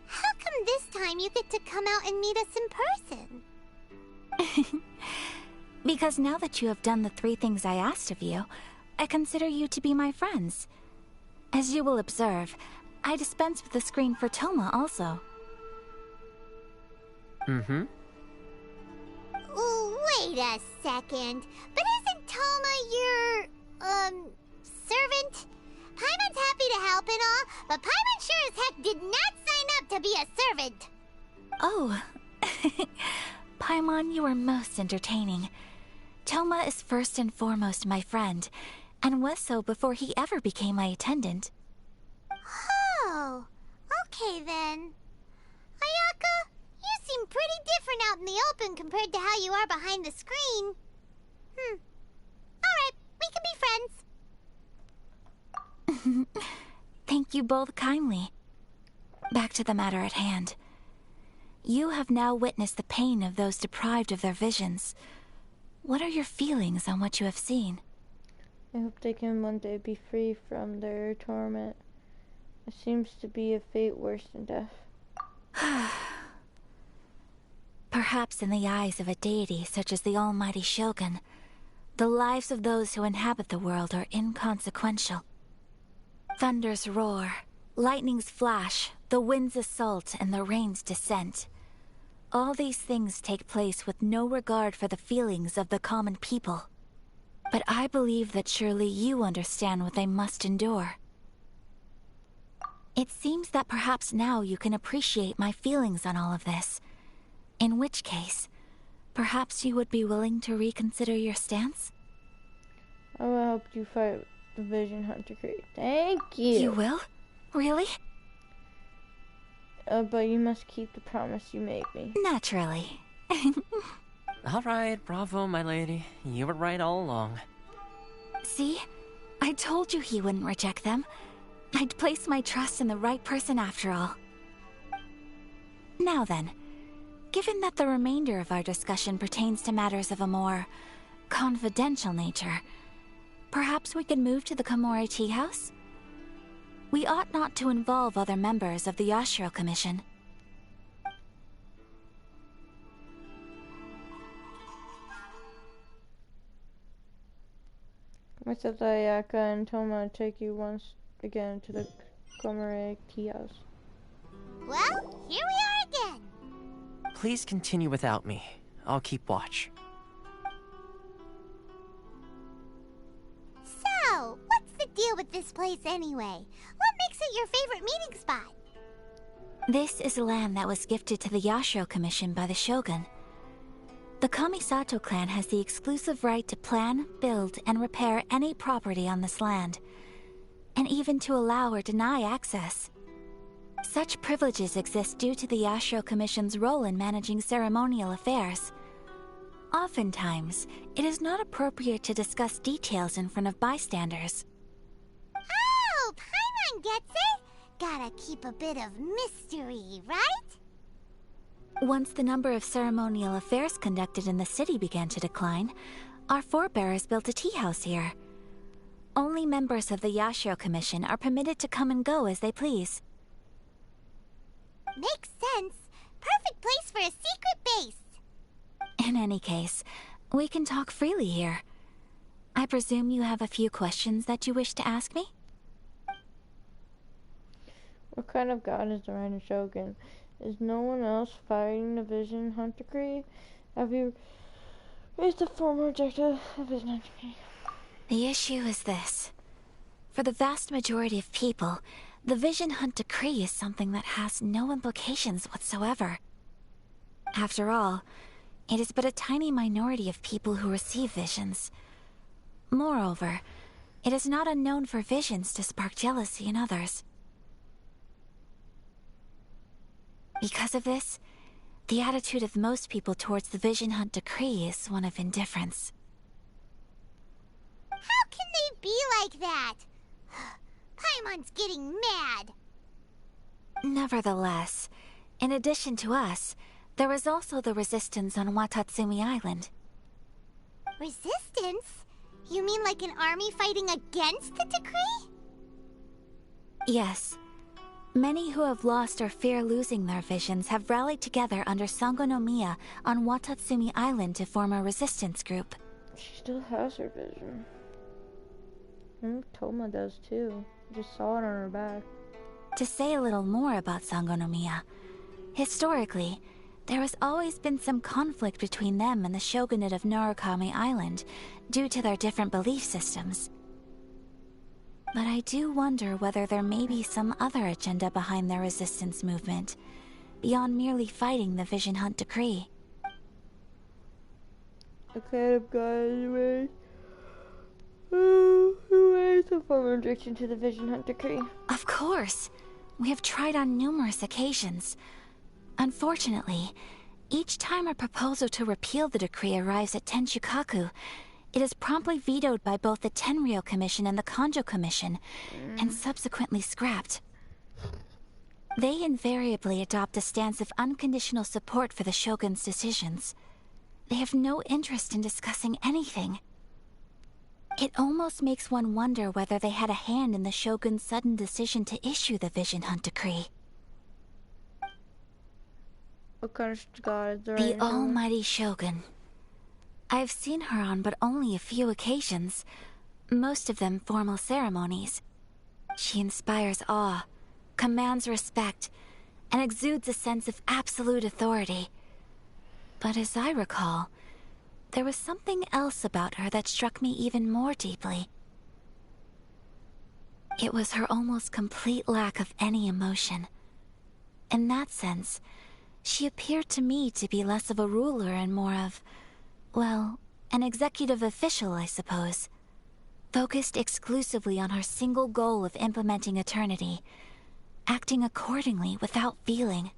Speaker 4: how come this time you get to come out and meet us in person?
Speaker 7: Because now that you have done the 3 things I asked of you, I consider you to be my friends. As you will observe, I dispense with the screen for Toma also.
Speaker 5: Mm-hmm.
Speaker 4: Wait a second. But isn't Toma your, servant? Paimon's happy to help and all, but Paimon sure as heck did not sign up to be a servant.
Speaker 7: Oh. Paimon, you are most entertaining. Toma is first and foremost my friend, and was so before he ever became my attendant.
Speaker 4: Oh, okay then. Ayaka, you seem pretty different out in the open compared to how you are behind the screen. Alright, we can be friends.
Speaker 7: Thank you both kindly. Back to the matter at hand. You have now witnessed the pain of those deprived of their visions. What are your feelings on what you have seen?
Speaker 2: I hope they can one day be free from their torment. It seems to be a fate worse than death.
Speaker 7: Perhaps in the eyes of a deity such as the almighty Shogun, the lives of those who inhabit the world are inconsequential. Thunders roar, lightnings flash, the winds assault, and the rains descent. All these things take place with no regard for the feelings of the common people. But I believe that surely you understand what they must endure. It seems that perhaps now you can appreciate my feelings on all of this. In which case, perhaps you would be willing to reconsider your stance?
Speaker 2: I will help you fight the Vision Hunter Creed. Thank you!
Speaker 7: You will? Really?
Speaker 2: But you must keep the promise you made me.
Speaker 7: Naturally.
Speaker 5: Alright, bravo, my lady. You were right all along.
Speaker 7: See? I told you he wouldn't reject them. I'd placed my trust in the right person after all. Now then, given that the remainder of our discussion pertains to matters of a more confidential nature, perhaps we could move to the Komore Tea House? We ought not to involve other members of the Yashiro Commission.
Speaker 2: Mr. Ayaka and Toma take you once again to the Komore Tea House.
Speaker 4: Well, here we are again.
Speaker 5: Please continue without me. I'll keep watch.
Speaker 4: So, what's the deal with this place anyway? What makes it your favorite meeting spot?
Speaker 7: This is land that was gifted to the Yashiro Commission by the Shogun. The Kamisato clan has the exclusive right to plan, build, and repair any property on this land, and even to allow or deny access. Such privileges exist due to the Yashiro Commission's role in managing ceremonial affairs. Oftentimes, it is not appropriate to discuss details in front of bystanders.
Speaker 4: Oh, Paimon gets it! Gotta keep a bit of mystery, right?
Speaker 7: Once the number of ceremonial affairs conducted in the city began to decline, our forebears built a tea house here. Only members of the Yashiro Commission are permitted to come and go as they please.
Speaker 4: Makes sense. Perfect place for a secret base.
Speaker 7: In any case, we can talk freely here. I presume you have a few questions that you wish to ask me?
Speaker 2: What kind of god is the Reigning Shogun? Is no one else fighting the Vision Hunt decree? Have you raised the former objective of Vision Hunt decree?
Speaker 7: The issue is this. For the vast majority of people, the Vision Hunt decree is something that has no implications whatsoever. After all, it is but a tiny minority of people who receive visions. Moreover, it is not unknown for visions to spark jealousy in others. Because of this, the attitude of most people towards the Vision Hunt decree is one of indifference.
Speaker 4: How can they be like that? Paimon's getting mad.
Speaker 7: Nevertheless, in addition to us, there is also the resistance on Watatsumi Island.
Speaker 4: Resistance? You mean like an army fighting against the decree?
Speaker 7: Yes. Many who have lost or fear losing their visions have rallied together under Sangonomiya on Watatsumi Island to form a resistance group.
Speaker 2: She still has her vision. Toma does too. Just saw it on her back.
Speaker 7: To say a little more about Sangonomiya, historically, there has always been some conflict between them and the shogunate of Narukami Island due to their different belief systems. But I do wonder whether there may be some other agenda behind their resistance movement, beyond merely fighting the Vision Hunt decree.
Speaker 2: The kind of god anyway. Who is a former objection to the Vision Hunt decree?
Speaker 7: Of course! We have tried on numerous occasions. Unfortunately, each time a proposal to repeal the decree arrives at Tenshukaku, it is promptly vetoed by both the Tenryou Commission and the Kanjo Commission, and subsequently scrapped. They invariably adopt a stance of unconditional support for the Shogun's decisions. They have no interest in discussing anything. It almost makes one wonder whether they had a hand in the Shogun's sudden decision to issue the Vision Hunt decree.
Speaker 2: What kind of god is there?
Speaker 7: The Almighty Shogun. I have seen her on but only a few occasions, most of them formal ceremonies. She inspires awe, commands respect, and exudes a sense of absolute authority. But as I recall, there was something else about her that struck me even more deeply. It was her almost complete lack of any emotion. In that sense, she appeared to me to be less of a ruler and more of, well, an executive official, I suppose. Focused exclusively on her single goal of implementing eternity, acting accordingly without feeling.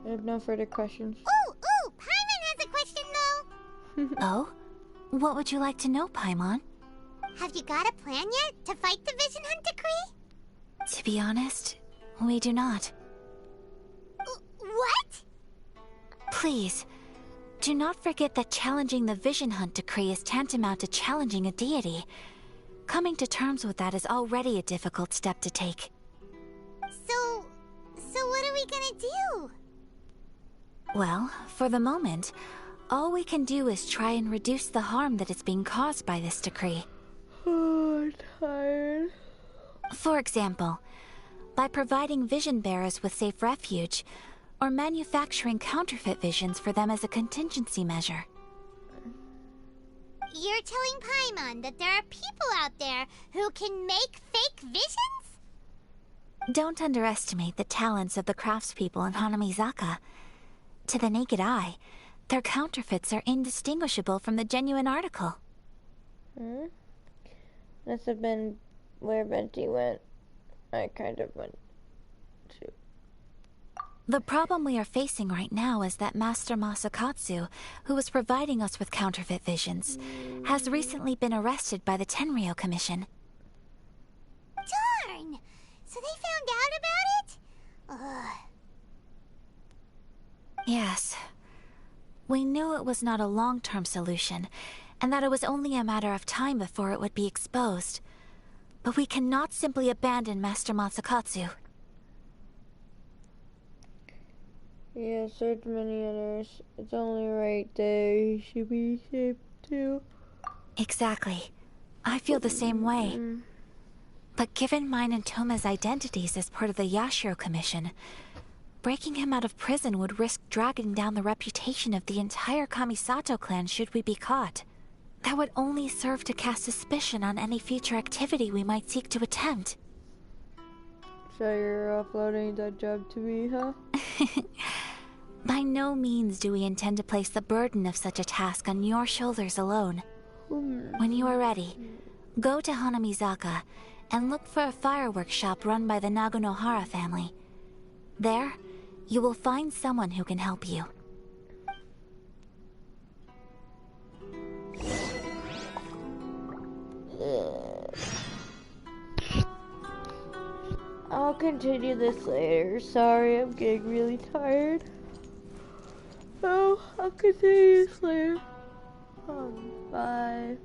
Speaker 2: I have no further questions.
Speaker 4: Ooh, Paimon has a question though.
Speaker 7: Oh? What would you like to know, Paimon?
Speaker 4: Have you got a plan yet to fight the Vision Hunt decree?
Speaker 7: To be honest, we do not.
Speaker 4: What?
Speaker 7: Please, do not forget that challenging the Vision Hunt decree is tantamount to challenging a deity. Coming to terms with that is already a difficult step to take.
Speaker 4: So what are we gonna do?
Speaker 7: Well, for the moment, all we can do is try and reduce the harm that is being caused by this decree.
Speaker 2: Oh, I'm tired.
Speaker 7: For example, by providing vision bearers with safe refuge, or manufacturing counterfeit visions for them as a contingency measure.
Speaker 4: You're telling Paimon that there are people out there who can make fake visions?
Speaker 7: Don't underestimate the talents of the craftspeople in Hanamizaka. To the naked eye, their counterfeits are indistinguishable from the genuine article.
Speaker 2: Must have been where Venti went. I kind of went to.
Speaker 7: The problem we are facing right now is that Master Masakatsu, who was providing us with counterfeit visions, has recently been arrested by the Tenryou Commission.
Speaker 4: Darn! So they found out about it? Ugh.
Speaker 7: Yes. We knew it was not a long-term solution, and that it was only a matter of time before it would be exposed. But we cannot simply abandon Master Masakatsu.
Speaker 2: Yeah, search many others. It's only right there. He should be safe too.
Speaker 7: Exactly. I feel the same way. But given mine and Toma's identities as part of the Yashiro Commission, breaking him out of prison would risk dragging down the reputation of the entire Kamisato clan should we be caught. That would only serve to cast suspicion on any future activity we might seek to attempt.
Speaker 2: So you're offloading that job to me, huh?
Speaker 7: By no means do we intend to place the burden of such a task on your shoulders alone. When you are ready, go to Hanamizaka and look for a fireworks shop run by the Naganohara family. There, you will find someone who can help you.
Speaker 2: I'll continue this later. Sorry, I'm getting really tired. Oh, I'll continue this later. Bye.